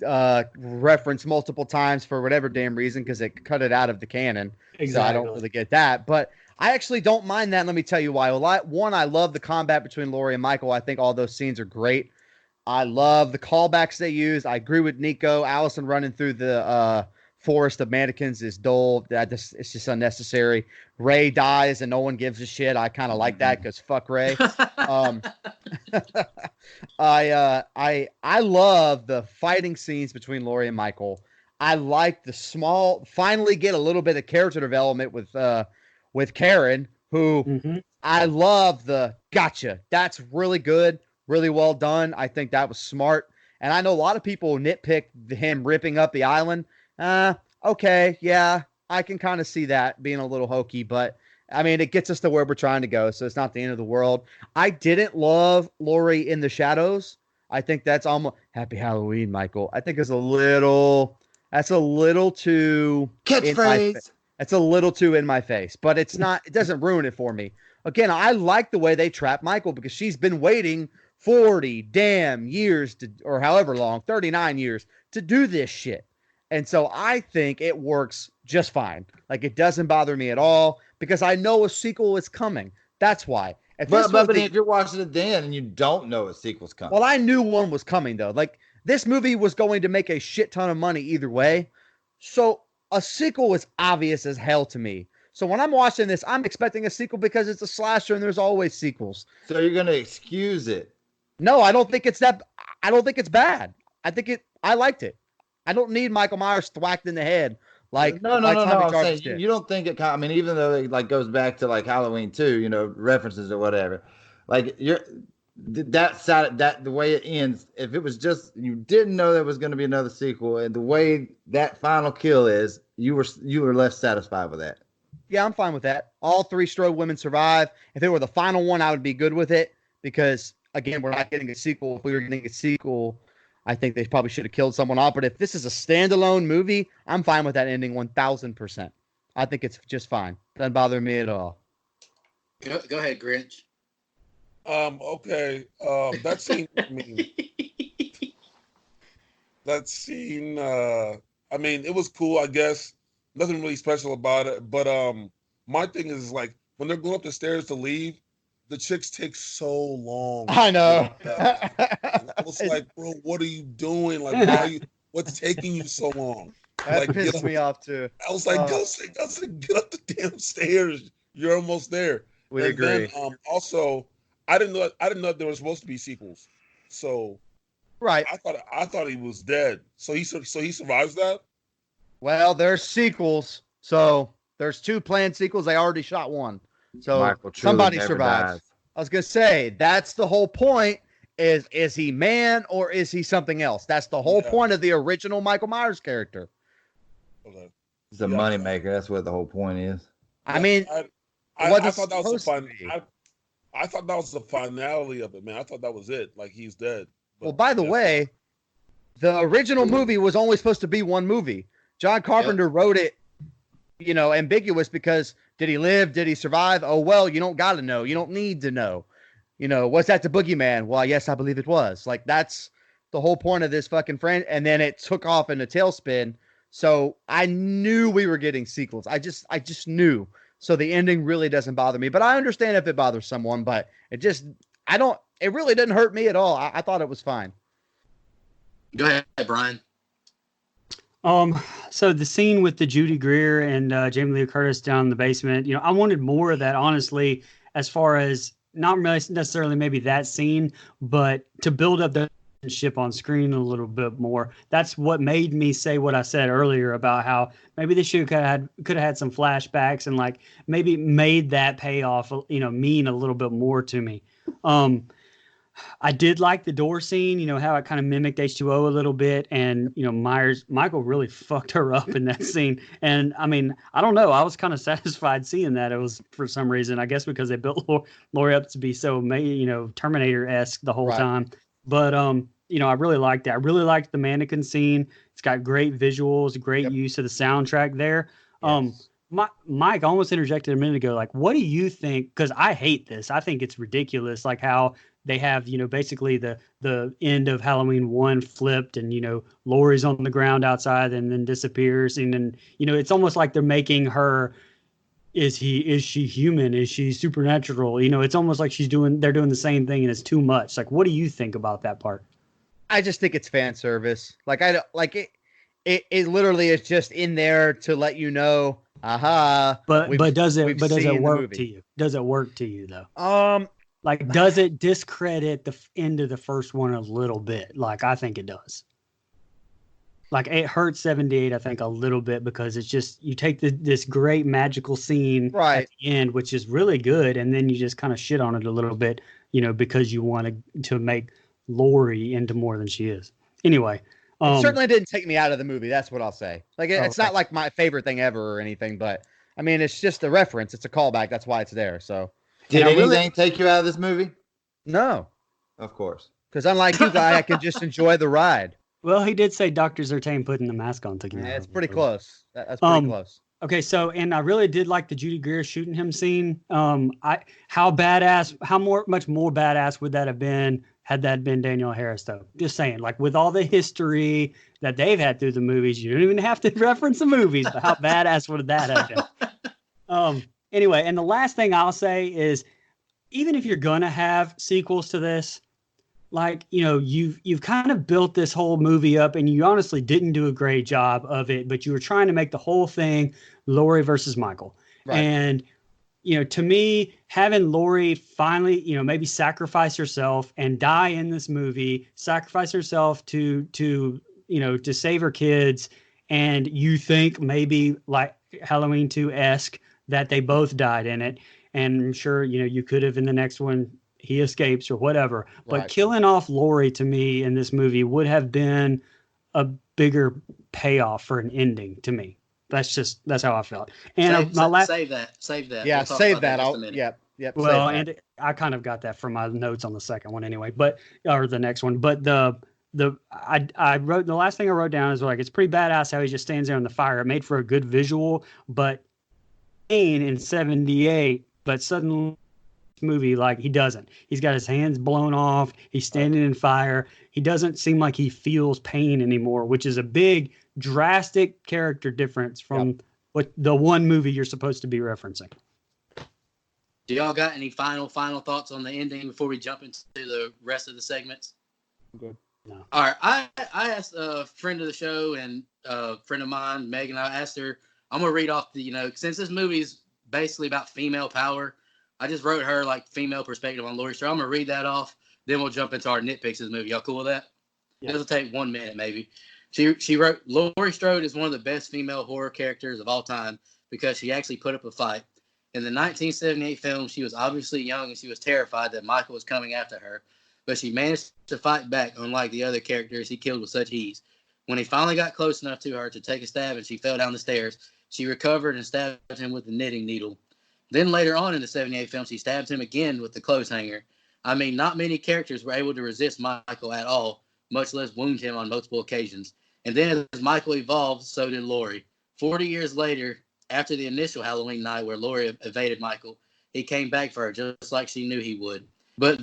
referenced multiple times for whatever damn reason, because it cut it out of the canon. Exactly. So I don't really get that. But I actually don't mind that. Let me tell you why. One, I love the combat between Laurie and Michael. I think all those scenes are great. I love the callbacks they use. I agree with Nico. Allison running through the forest of mannequins is dull. It's just unnecessary. Ray dies and no one gives a shit. I kind of like that because fuck Ray. I love the fighting scenes between Laurie and Michael. I like finally get a little bit of character development with Karen, who I love the gotcha. That's really good. Really well done. I think that was smart. And I know a lot of people nitpick him ripping up the island. Okay, yeah, I can kind of see that being a little hokey, but I mean, it gets us to where we're trying to go, so it's not the end of the world. I didn't love Laurie in the shadows. I think that's almost Happy Halloween, Michael. I think that's a little too catchphrase. It's a little too in my face, but it's not. It doesn't ruin it for me. Again, I like the way they trap Michael because she's been waiting 40 damn years or however long, 39 years to do this shit. And so I think it works just fine. Like, it doesn't bother me at all because I know a sequel is coming. That's why. But if you're watching it then and you don't know a sequel's coming. Well, I knew one was coming, though. Like, this movie was going to make a shit ton of money either way. So a sequel is obvious as hell to me. So when I'm watching this, I'm expecting a sequel because it's a slasher and there's always sequels. So you're going to excuse it? No, I don't think it's that. I don't think it's bad. I liked it. I don't need Michael Myers thwacked in the head. Like, no. I'm saying you don't think it. I mean, even though it like goes back to like Halloween 2, references or whatever. Like the way it ends. If it was just you didn't know there was going to be another sequel, and the way that final kill is, you were less satisfied with that. Yeah, I'm fine with that. All three Strode women survive. If it were the final one, I would be good with it because, again, we're not getting a sequel. If we were getting a sequel, I think they probably should have killed someone off. But if this is a standalone movie, I'm fine with that ending 1,000%. I think it's just fine. Doesn't bother me at all. Go ahead, Grinch. Okay. That scene, I mean, it was cool, I guess. Nothing really special about it. But my thing is, like, when they're going up the stairs to leave, the chicks take so long. I know. I was like, bro, what are you doing? Like, what's taking you so long? That pissed me off too. I was like, go get up the damn stairs. You're almost there. We agree. Then, also, I didn't know there were supposed to be sequels. So, right. I thought he was dead. So he survives that. Well, there's sequels. So there's 2 planned sequels. They already shot one. So somebody survives. Dies. I was gonna say that's the whole point. Is he man or is he something else? That's the whole point of the original Michael Myers character. Okay. He's a moneymaker. That's what the whole point is. I mean, I thought that was fun. I thought that was the finale of it, man. I thought that was it. Like he's dead. But Well, by the guess way, the original movie was only supposed to be one movie. John Carpenter wrote it, ambiguous because did he live? Did he survive? Oh, well, you don't got to know. You don't need to know. Was that the boogeyman? Well, yes, I believe it was. Like, that's the whole point of this fucking friend. And then it took off in a tailspin. So I knew we were getting sequels. I just knew. So the ending really doesn't bother me. But I understand if it bothers someone, but it really didn't hurt me at all. I thought it was fine. Go ahead, Brian. So the scene with the Judy Greer and Jamie Lee Curtis down in the basement, I wanted more of that, honestly, as far as not really necessarily maybe that scene, but to build up the ship on screen a little bit more. That's what made me say what I said earlier about how maybe they could have had some flashbacks and like maybe made that payoff, mean a little bit more to me. I did like the door scene, how it kind of mimicked H2O a little bit. And, Michael really fucked her up in that scene. And I mean, I don't know. I was kind of satisfied seeing that. It was for some reason, I guess, because they built Lori up to be so, Terminator-esque the whole time. But, I really liked it. I really liked the mannequin scene. It's got great visuals, great use of the soundtrack there. Yes. Mike almost interjected a minute ago, like, what do you think? Because I hate this. I think it's ridiculous, like how they have, basically the end of Halloween 1 flipped and, Laurie's on the ground outside and then disappears. And then, it's almost like they're making her, is she human? Is she supernatural? It's almost like they're doing the same thing and it's too much. Like, what do you think about that part? I just think it's fan service. Like, I don't like it. It literally is just in there to let you know, aha. But does it work to you? Does it work to you though? Like, does it discredit the end of the first one a little bit? Like, I think it does. Like, it hurts 78, I think, a little bit because it's just, you take this great magical scene at the end, which is really good, and then you just kind of shit on it a little bit, because you want to make Lori into more than she is. Anyway. It certainly didn't take me out of the movie. That's what I'll say. Like, it's not like my favorite thing ever or anything, but, I mean, it's just a reference. It's a callback. That's why it's there, so. Did anything take you out of this movie? No. Of course. Because unlike you guys, I can just enjoy the ride. Well, he did say Dr. Zertain putting the mask on took him out. It's pretty close. That's pretty close. Okay, so, and I really did like the Judy Greer shooting him scene. How much more badass would that have been had that been Danielle Harris, though? Just saying, like, with all the history that they've had through the movies, you don't even have to reference the movies, but how badass would that have been? Anyway, and the last thing I'll say is, even if you're gonna have sequels to this, like, you've kind of built this whole movie up, and you honestly didn't do a great job of it, but you were trying to make the whole thing Laurie versus Michael. Right. And, to me, having Laurie finally, maybe sacrifice herself and die in this movie, sacrifice herself to save her kids, and you think maybe like Halloween 2-esque that they both died in it. And I'm sure, you could have in the next one, he escapes or whatever. But killing off Laurie to me in this movie would have been a bigger payoff for an ending to me. That's how I felt. And save that. Yeah, we'll save that. Yep. Well, and I kind of got that from my notes on the second one anyway, or the next one. But I wrote, the last thing I wrote down is like, it's pretty badass how he just stands there in the fire. It made for a good visual, but in 78, but suddenly movie, like, he doesn't. He's got his hands blown off. He's standing in fire. He doesn't seem like he feels pain anymore, which is a big, drastic character difference from what the one movie you're supposed to be referencing. Do y'all got any final thoughts on the ending before we jump into the rest of the segments? Good. No. All right. I asked a friend of the show and a friend of mine, Megan, I asked her, I'm going to read off since this movie's basically about female power, I just wrote her like female perspective on Laurie Strode. I'm going to read that off. Then we'll jump into our nitpicks of the movie. Y'all cool with that? Yeah. It'll take 1 minute maybe. She wrote, Laurie Strode is one of the best female horror characters of all time because she actually put up a fight. In the 1978 film, she was obviously young and she was terrified that Michael was coming after her, but she managed to fight back, unlike the other characters he killed with such ease. When he finally got close enough to her to take a stab and she fell down the stairs, she recovered and stabbed him with a knitting needle. Then later on in the 78 film, she stabs him again with the clothes hanger. I mean, not many characters were able to resist Michael at all, much less wound him on multiple occasions. And then as Michael evolved, so did Laurie. 40 years later, after the initial Halloween night where Laurie evaded Michael, he came back for her just like she knew he would. But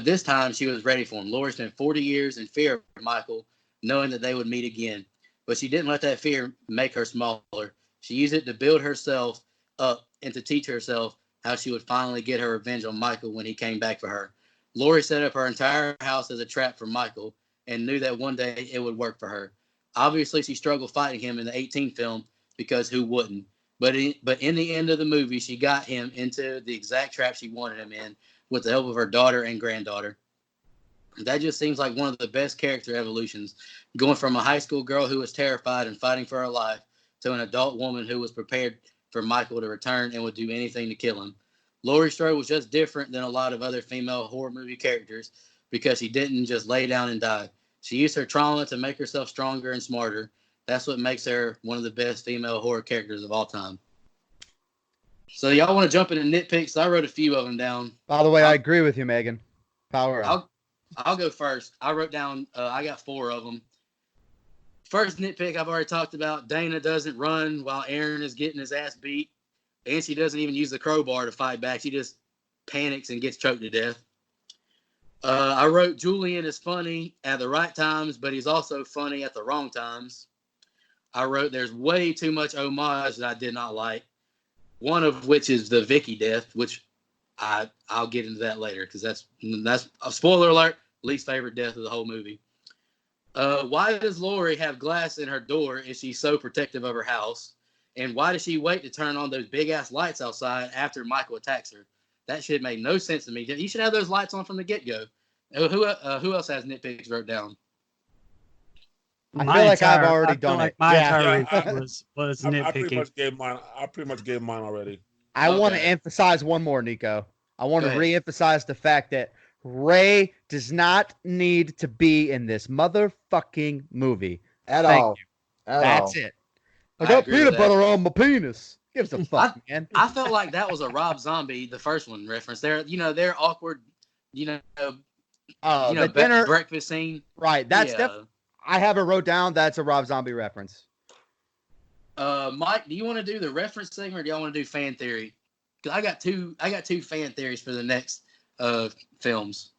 this time she was ready for him. Laurie spent 40 years in fear of Michael, knowing that they would meet again. But she didn't let that fear make her smaller. She used it to build herself up and to teach herself how she would finally get her revenge on Michael when he came back for her. Laurie set up her entire house as a trap for Michael and knew that one day it would work for her. Obviously, she struggled fighting him in the 18 film because who wouldn't? But in the end of the movie, she got him into the exact trap she wanted him in with the help of her daughter and granddaughter. That just seems like one of the best character evolutions, going from a high school girl who was terrified and fighting for her life to an adult woman who was prepared for Michael to return and would do anything to kill him. Laurie Strode was just different than a lot of other female horror movie characters because she didn't just lay down and die. She used her trauma to make herself stronger and smarter. That's what makes her one of the best female horror characters of all time. So y'all want to jump into nitpicks? I wrote a few of them down. By the way, I agree with you, Megan. Power up. I'll go first. I wrote down, I got 4 of them. First nitpick I've already talked about. Dana doesn't run while Aaron is getting his ass beat. And she doesn't even use the crowbar to fight back. She just panics and gets choked to death. I wrote Julian is funny at the right times, but he's also funny at the wrong times. I wrote there's way too much homage that I did not like. One of which is the Vicky death, which I'll get into that later because that's a spoiler alert. Least favorite death of the whole movie. Why does Laurie have glass in her door if she's so protective of her house? And why does she wait to turn on those big ass lights outside after Michael attacks her? That shit made no sense to me. You should have those lights on from the get go. Who else has nitpicks wrote down? I feel like I've already done it. My Yeah. entire was nitpicking. I pretty much gave mine already. I want to emphasize one more, Nico. I want to re-emphasize the fact that Ray does not need to be in this motherfucking movie. At Thank all. you. At That's all. it. I got peanut butter on my penis. Gives a fuck, man. I felt like that was a Rob Zombie, the first one reference. They're awkward, the dinner breakfast scene. Right. That's I have it wrote down. That's a Rob Zombie reference. Mike, do you want to do the reference segment or do y'all want to do fan theory? Because I got two fan theories for the next films.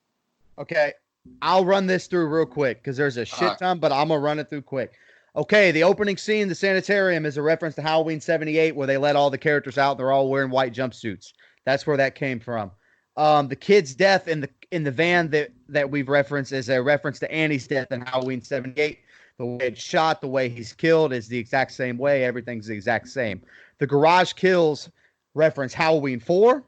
Okay. I'll run this through real quick because there's a shit ton, but I'm going to run it through quick. Okay, the opening scene, the Sanitarium, is a reference to Halloween 78 where they let all the characters out. They're all wearing white jumpsuits. That's where that came from. The kid's death in the van that we've referenced is a reference to Annie's death in Halloween 78. The way it's shot, the way he's killed is the exact same way. Everything's the exact same. The garage kills reference Halloween 4,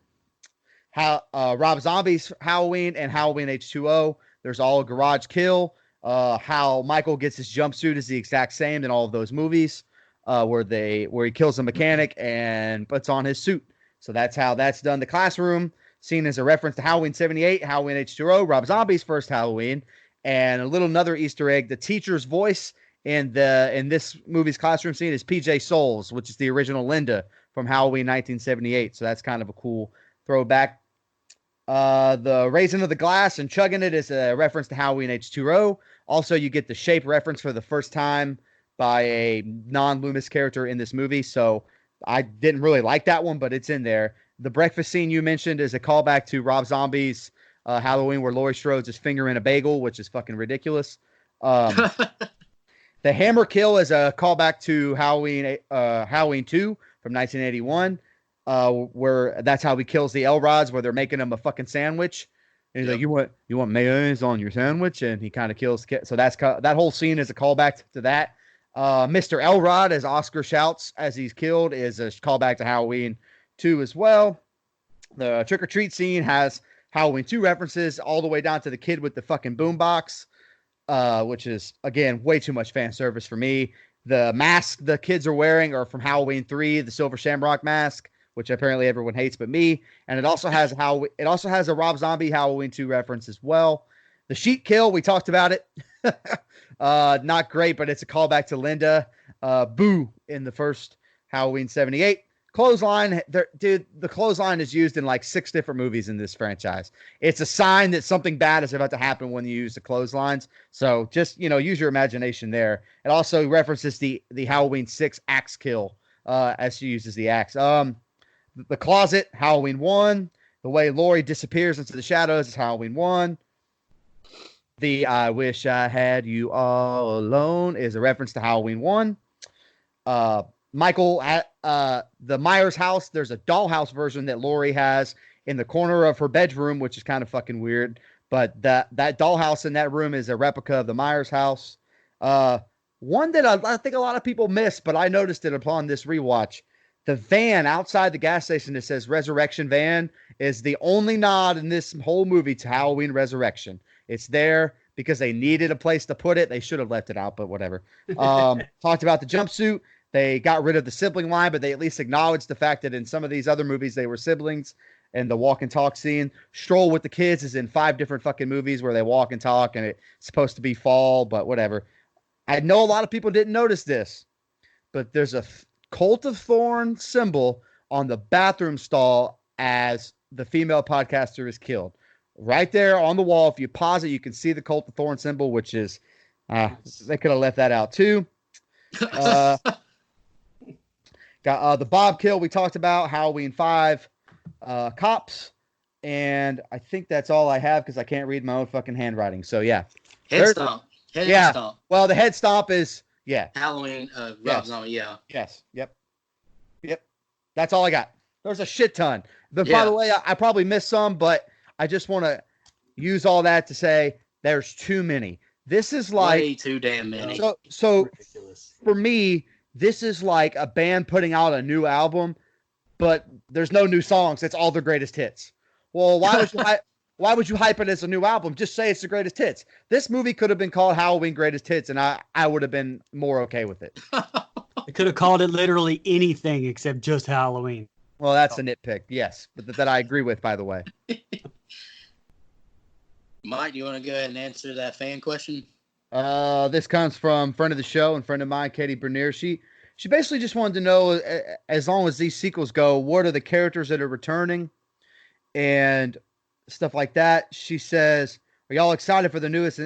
Rob Zombie's Halloween, and Halloween H2O. There's all a garage kill. How Michael gets his jumpsuit is the exact same in all of those movies, where he kills a mechanic and puts on his suit. So that's how that's done. The classroom scene is a reference to Halloween 78, Halloween H2O, Rob Zombie's first Halloween, and another Easter egg. The teacher's voice in this movie's classroom scene is PJ Souls, which is the original Linda from Halloween 1978. So that's kind of a cool throwback. The raising of the glass and chugging it is a reference to Halloween H2O. Also, you get the shape reference for the first time by a non-Loomis character in this movie. So I didn't really like that one, but it's in there. The breakfast scene you mentioned is a callback to Rob Zombie's Halloween where Laurie Strode's is fingering a bagel, which is fucking ridiculous. The hammer kill is a callback to Halloween 2 from 1981. Where that's how he kills the Elrods, where they're making him a fucking sandwich. And he's like, you want mayonnaise on your sandwich? And he kind of kills. So that whole scene is a callback to that. Mr. Elrod, as Oscar shouts as he's killed, is a callback to Halloween 2 as well. The trick or treat scene has Halloween 2 references all the way down to the kid with the fucking boombox, which is again way too much fan service for me. The mask the kids are wearing are from Halloween 3, the Silver Shamrock mask, which apparently everyone hates but me. And it also has a Rob Zombie Halloween 2 reference as well. The sheet kill, we talked about it. Not great, but it's a callback to Linda Boo in the first Halloween 78. Clothesline, dude, the clothesline is used in like 6 different movies in this franchise. It's a sign that something bad is about to happen when you use the clotheslines. So just, use your imagination there. It also references the Halloween 6 axe kill as she uses the axe. The closet, Halloween 1. The way Laurie disappears into the shadows is Halloween 1. The I wish I had you all alone is a reference to Halloween 1. Michael at the Myers house, there's a dollhouse version that Laurie has in the corner of her bedroom, which is kind of fucking weird. But that dollhouse in that room is a replica of the Myers house. One that I think a lot of people missed, but I noticed it upon this rewatch. The van outside the gas station that says Resurrection Van is the only nod in this whole movie to Halloween Resurrection. It's there because they needed a place to put it. They should have left it out, but whatever. Talked about the jumpsuit. They got rid of the sibling line, but they at least acknowledged the fact that in some of these other movies, they were siblings. And the walk and talk scene. Stroll with the kids is in 5 different fucking movies where they walk and talk, and it's supposed to be fall, but whatever. I know a lot of people didn't notice this, but there's a Cult of Thorn symbol on the bathroom stall as the female podcaster is killed. Right there on the wall. If you pause it, you can see the Cult of Thorn symbol, which is, they could have left that out too. Got the Bob kill we talked about, Halloween 5, cops, and I think that's all I have because I can't read my own fucking handwriting. So yeah. Head stomp. Head stomp. Well, the head stomp is Halloween, Rob Zombie, yeah. Yes. Yep. That's all I got. There's a shit ton. But by the way, I probably missed some, but I just want to use all that to say there's too many. This is like way too damn many. So Ridiculous. for me, this is like a band putting out a new album, but there's no new songs. It's all their greatest hits. Well, why would you hype it as a new album? Just say it's the greatest hits. This movie could have been called Halloween Greatest Hits, and I would have been more okay with it. They could have called it literally anything except just Halloween. Well, that's a nitpick, yes, but that I agree with, by the way. Mike, do you want to go ahead and answer that fan question? This comes from friend of the show and friend of mine, Katie Bernier. She basically just wanted to know, as long as these sequels go, what are the characters that are returning and stuff like that. She says, are y'all excited for the newest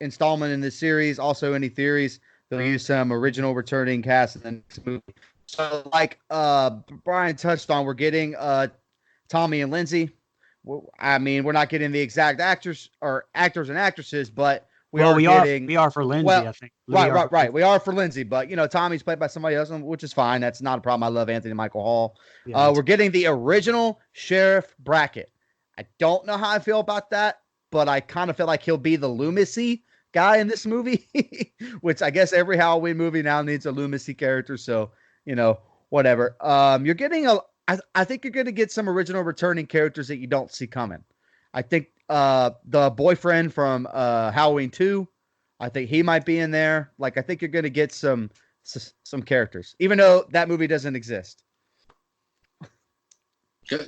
installment in this series? Also, any theories? They'll use some original returning cast in the next movie. So, like Brian touched on, we're getting Tommy and Lindsay. I mean, we're not getting the exact actors and actresses, but we are for Lindsay, I think. Right. We are for Lindsay, but Tommy's played by somebody else, which is fine. That's not a problem. I love Anthony Michael Hall. Yeah, we're getting the original Sheriff Brackett. I don't know how I feel about that, but I kind of feel like he'll be the Loomisy guy in this movie, which I guess every Halloween movie now needs a Loomisy character. So, whatever. You're getting I think you're going to get some original returning characters that you don't see coming. I think the boyfriend from Halloween 2, I think he might be in there. Like, I think you're going to get some characters, even though that movie doesn't exist.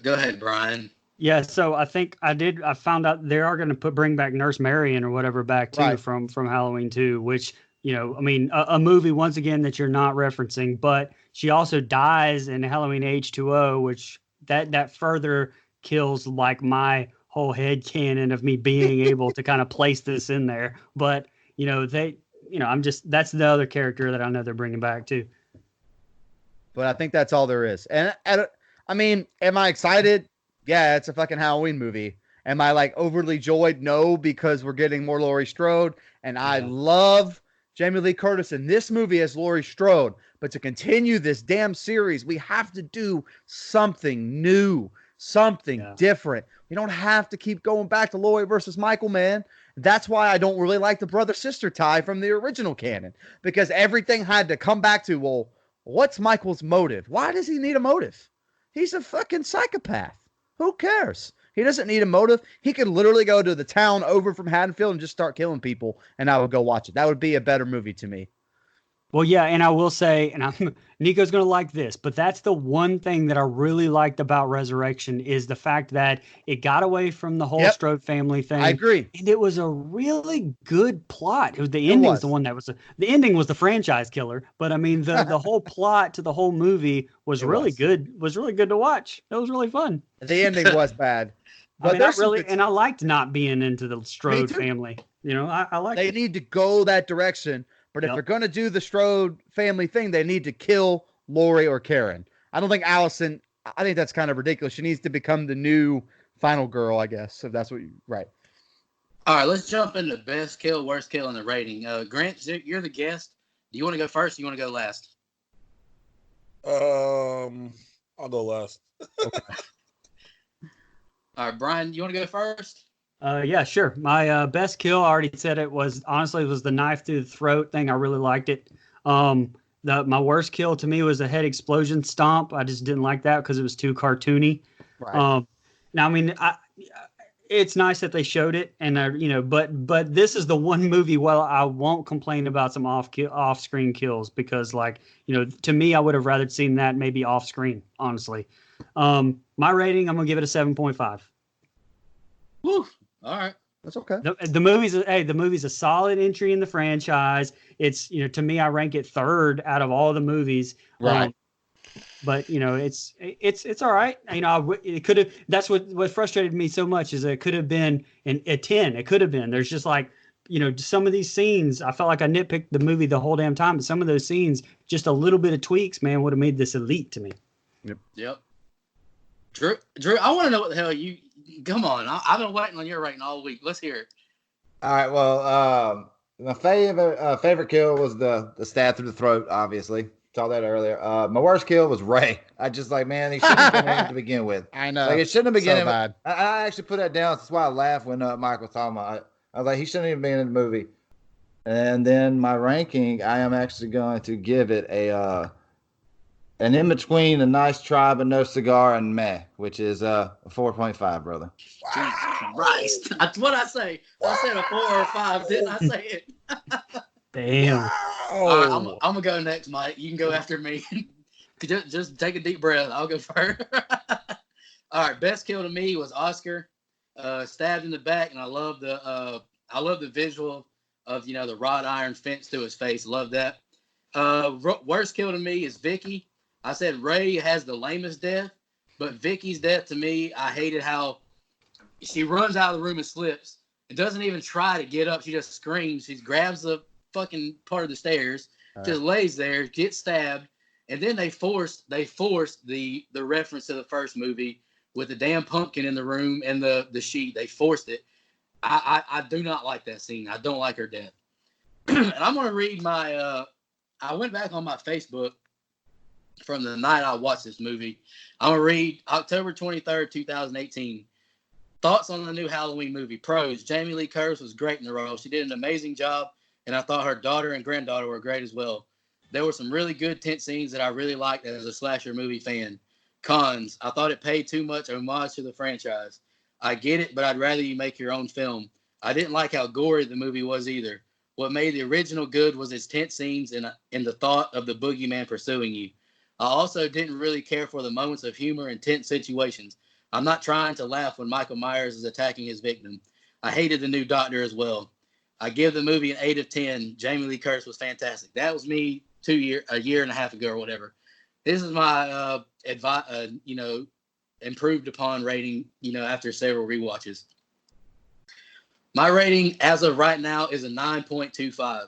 Go ahead, Brian. Yeah, so I think I found out they are going to bring back Nurse Marion or whatever back too, right, from Halloween 2, which, I mean, a movie, once again, that you're not referencing, but she also dies in Halloween H2O, which that further kills like my whole head canon of me being able to kind of place this in there. But, that's the other character that I know they're bringing back too. But I think that's all there is. And I mean, am I excited? Yeah, it's a fucking Halloween movie. Am I like overly joyed? No, because we're getting more Laurie Strode, and I love Jamie Lee Curtis in this movie as Laurie Strode. But to continue this damn series, we have to do something new, something different. We don't have to keep going back to Laurie versus Michael, man. That's why I don't really like the brother-sister tie from the original canon, because everything had to come back to, well, what's Michael's motive? Why does he need a motive? He's a fucking psychopath. Who cares? He doesn't need a motive. He could literally go to the town over from Haddonfield and just start killing people, and I would go watch it. That would be a better movie to me. Well, yeah, and I will say, and Nico's going to like this, but that's the one thing that I really liked about Resurrection is the fact that it got away from the whole Yep. Strode family I thing, agree. and it was a really good plot. It was the It ending's was. the one that was the ending was the franchise killer, but I mean the whole plot to the whole movie was It really was. good. Was really good to watch. It was really fun. The ending was bad. I But mean, I there's some really good. and I liked not being into the Me Strode too. family. You know, I liked They it. need to go that direction. But if Yep. they're going to do the Strode family thing, they need to kill Lori or Karen. I don't think Allison, I think that's kind of ridiculous. She needs to become the new final girl, I guess, if that's what you, right. All right, let's jump into best kill, worst kill, and the rating. Grant, you're the guest. Do you want to go first? Or you want to go last? I'll go last. All right, Brian, you want to go first? Yeah, sure. My best kill, I already said it was the knife through the throat thing. I really liked it. My worst kill to me was the head explosion stomp. I just didn't like that because it was too cartoony. Right. Now, I mean, it's nice that they showed it, and but this is the one movie. Well, I won't complain about some off screen kills because, like, to me, I would have rather seen that maybe off screen. Honestly, my rating, I'm gonna give it a 7.5. Woo. All right. That's okay. The movie's a solid entry in the franchise. It's, to me, I rank it third out of all the movies. Right. But it's all right. It could have. That's what frustrated me so much is that it could have been a 10. It could have been. There's just like, some of these scenes. I felt like I nitpicked the movie the whole damn time. But some of those scenes, just a little bit of tweaks, man, would have made this elite to me. Yep. Drew, I want to know what the hell you. Come on, I've been waiting on your rating all week. Let's hear it. All right. Well, my favorite kill was the stab through the throat. Obviously, saw that earlier. My worst kill was Ray. I just like, man, he shouldn't have been in it to begin with. I know. Like, it shouldn't have begun. So bad. I actually put that down. That's why I laughed when Mike was talking about it. I was like, he shouldn't even be in the movie. And then my ranking, I am actually going to give it an in between a nice try but no cigar and meh, which is a 4.5, brother. Jesus Christ. That's what I say. I said a 4 or a 5, didn't I say it? Damn. All right, I'm going to go next, Mike. You can go after me. just take a deep breath. I'll go first. All right, best kill to me was Oscar, stabbed in the back, and I love the visual of the wrought iron fence through his face. Love that. Worst kill to me is Vicky. I said Ray has the lamest death, but Vicky's death to me, I hated how she runs out of the room and slips. It doesn't even try to get up. She just screams. She grabs the fucking part of the stairs, just lays there, gets stabbed, and then they forced the reference to the first movie with the damn pumpkin in the room and the sheet. They forced it. I do not like that scene. I don't like her death. And I'm gonna read my. I went back on my Facebook from the night I watched this movie. I'm gonna read October 23rd, 2018. Thoughts on the new Halloween movie. Pros. Jamie Lee Curtis was great in the role. She did an amazing job, and I thought her daughter and granddaughter were great as well. There were some really good tense scenes that I really liked as a slasher movie fan. Cons. I thought it paid too much homage to the franchise. I get it, but I'd rather you make your own film. I didn't like how gory the movie was either. What made the original good was its tense scenes and the thought of the boogeyman pursuing you. I also didn't really care for the moments of humor and tense situations. I'm not trying to laugh when Michael Myers is attacking his victim. I hated the new Doctor as well. I give the movie an 8 of 10. Jamie Lee Curtis was fantastic. That was me a year and a half ago or whatever. This is my improved upon rating, after several rewatches. My rating as of right now is a 9.25.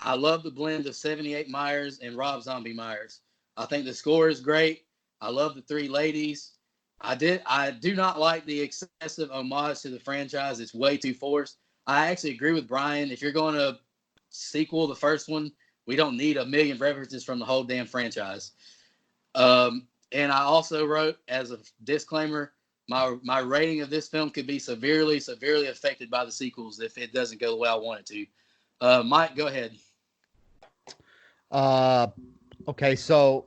I love the blend of 78 Myers and Rob Zombie Myers. I think the score is great. I love the three ladies. I do not like the excessive homage to the franchise. It's way too forced. I actually agree with Brian. If you're going to sequel the first one, we don't need a million references from the whole damn franchise. And I also wrote as a disclaimer, my rating of this film could be severely affected by the sequels if it doesn't go the way I want it to. Mike, go ahead. Okay, so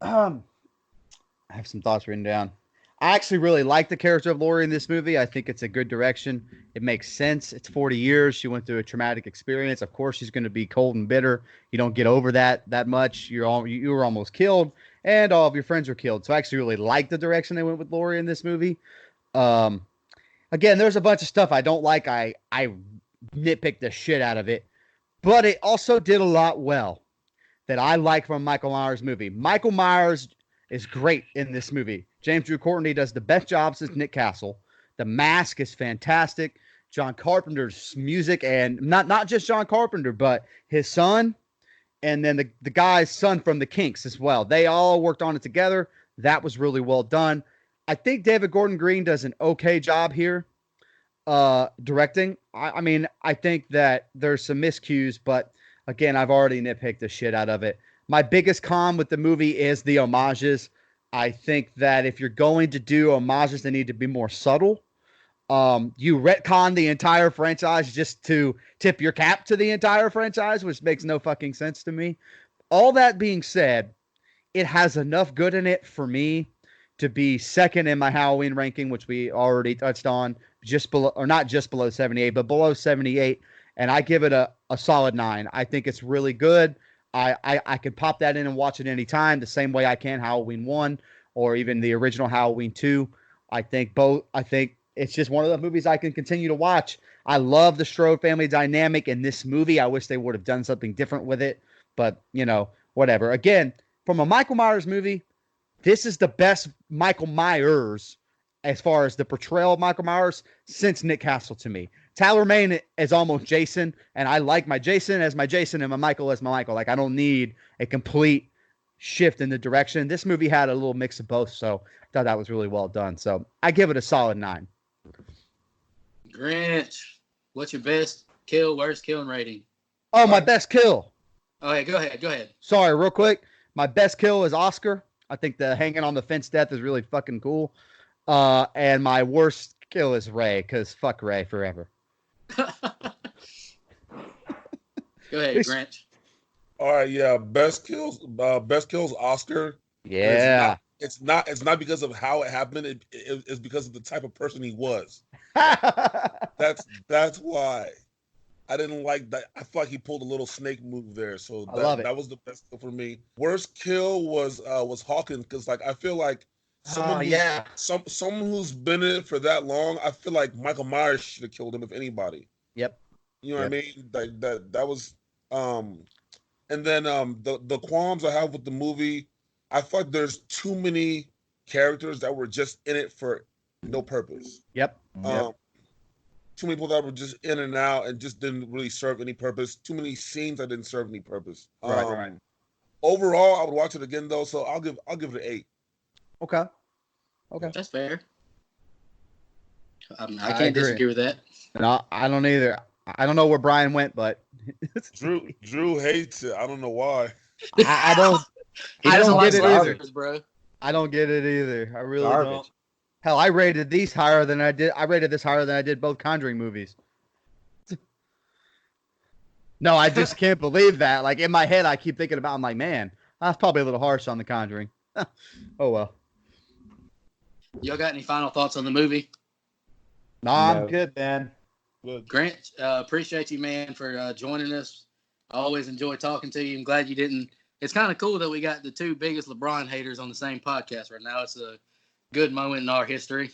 I have some thoughts written down. I actually really like the character of Laurie in this movie. I think it's a good direction. It makes sense. It's 40 years. She went through a traumatic experience. Of course, she's going to be cold and bitter. You don't get over that much. You were almost killed, and all of your friends were killed. So I actually really like the direction they went with Laurie in this movie. Um, Again, there's a bunch of stuff I don't like. I nitpicked the shit out of it, but it also did a lot well that I like from Michael Myers movie. Michael Myers is great in this movie. James Drew Courtney does the best job since Nick Castle. The Mask is fantastic. John Carpenter's music, and not just John Carpenter, but his son, and then the guy's son from the Kinks as well. They all worked on it together. That was really well done. I think David Gordon Green does an okay job here directing. I mean, I think that there's some miscues, but again, I've already nitpicked the shit out of it. My biggest con with the movie is the homages. I think that if you're going to do homages, they need to be more subtle. You retcon the entire franchise just to tip your cap to the entire franchise, which makes no fucking sense to me. All that being said, it has enough good in it for me to be second in my Halloween ranking, which we already touched on, just below, or not just below 78, but below 78. And I give it a solid 9. I think it's really good. I could pop that in and watch it anytime, the same way I can Halloween 1 or even the original Halloween 2. I think it's just one of the movies I can continue to watch. I love the Strode family dynamic in this movie. I wish they would have done something different with it, but whatever. Again, from a Michael Myers movie, this is the best Michael Myers as far as the portrayal of Michael Myers since Nick Castle to me. Tyler Mane is almost Jason, and I like my Jason as my Jason and my Michael as my Michael. Like, I don't need a complete shift in the direction. This movie had a little mix of both, so I thought that was really well done. So I give it a solid 9. Grinch, what's your best kill, worst killing rating? Oh, my best kill. Oh, yeah, go ahead. Sorry, real quick. My best kill is Oscar. I think the hanging on the fence death is really fucking cool. And my worst kill is Ray, because fuck Ray forever. Go ahead, Grinch. All right, yeah. Best kills, Oscar. Yeah. It's not because of how it happened. It's because of the type of person he was. That's why. I didn't like that. I feel like he pulled a little snake move there. So that was the best kill for me. Worst kill was Hawkins, because like I feel like someone who's been in it for that long, I feel like Michael Myers should have killed him if anybody. Yep. You know what I mean? Like that was and then the qualms I have with the movie, I feel like there's too many characters that were just in it for no purpose. Yep. Too many people that were just in and out and just didn't really serve any purpose. Too many scenes that didn't serve any purpose. Right. Overall, I would watch it again though, so I'll give it an 8. Okay. That's fair. I can't disagree with that. No, I don't either. I don't know where Brian went, but Drew hates it. I don't know why. I don't. He I doesn't don't like get it either, sliders, bro. I don't get it either. I really Garbage. don't. Hell, I rated these higher than I did. I rated this higher than I did both Conjuring movies. No, I just can't believe that. Like in my head, I keep thinking about. I'm like, man, that's probably a little harsh on The Conjuring. Oh well. Y'all got any final thoughts on the movie? Nah, No. I'm good, man. Good. Grant, appreciate you, man, for joining us. I always enjoy talking to you. I'm glad you didn't. It's kind of cool that we got the two biggest LeBron haters on the same podcast right now. It's a good moment in our history.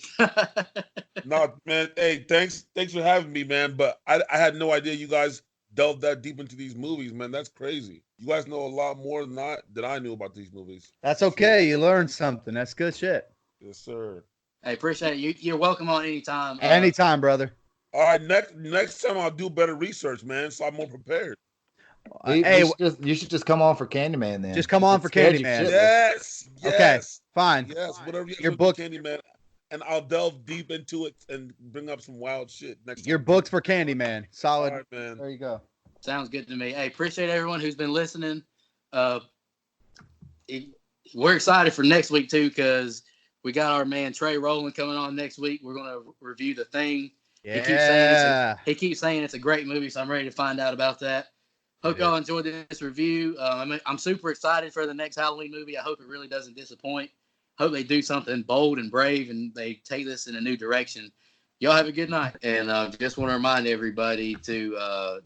No, man. Hey, thanks for having me, man. But I had no idea you guys delved that deep into these movies, man. That's crazy. You guys know a lot more than I knew about these movies. That's okay. You learned something. That's good shit. Yes, sir. Hey, appreciate it. You're welcome on anytime. Anytime, brother. All right, next time I'll do better research, man, so I'm more prepared. You should just come on for Candyman then. Just come on for Scared you Candyman. shitless. Yes. Okay, fine. Yes, whatever you Your do book- with Candyman, and I'll delve deep into it and bring up some wild shit next time. You're booked for Candyman. Solid. All right, man. There you go. Sounds good to me. Hey, appreciate everyone who's been listening. We're excited for next week too, because we got our man Trey Rowland coming on next week. We're going to review The Thing. Yeah. He keeps saying it's a great movie, so I'm ready to find out about that. Hope y'all enjoyed this review. I'm super excited for the next Halloween movie. I hope it really doesn't disappoint. hope they do something bold and brave, and they take this in a new direction. Y'all have a good night, and just want to remind everybody to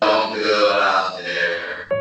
don't go out there.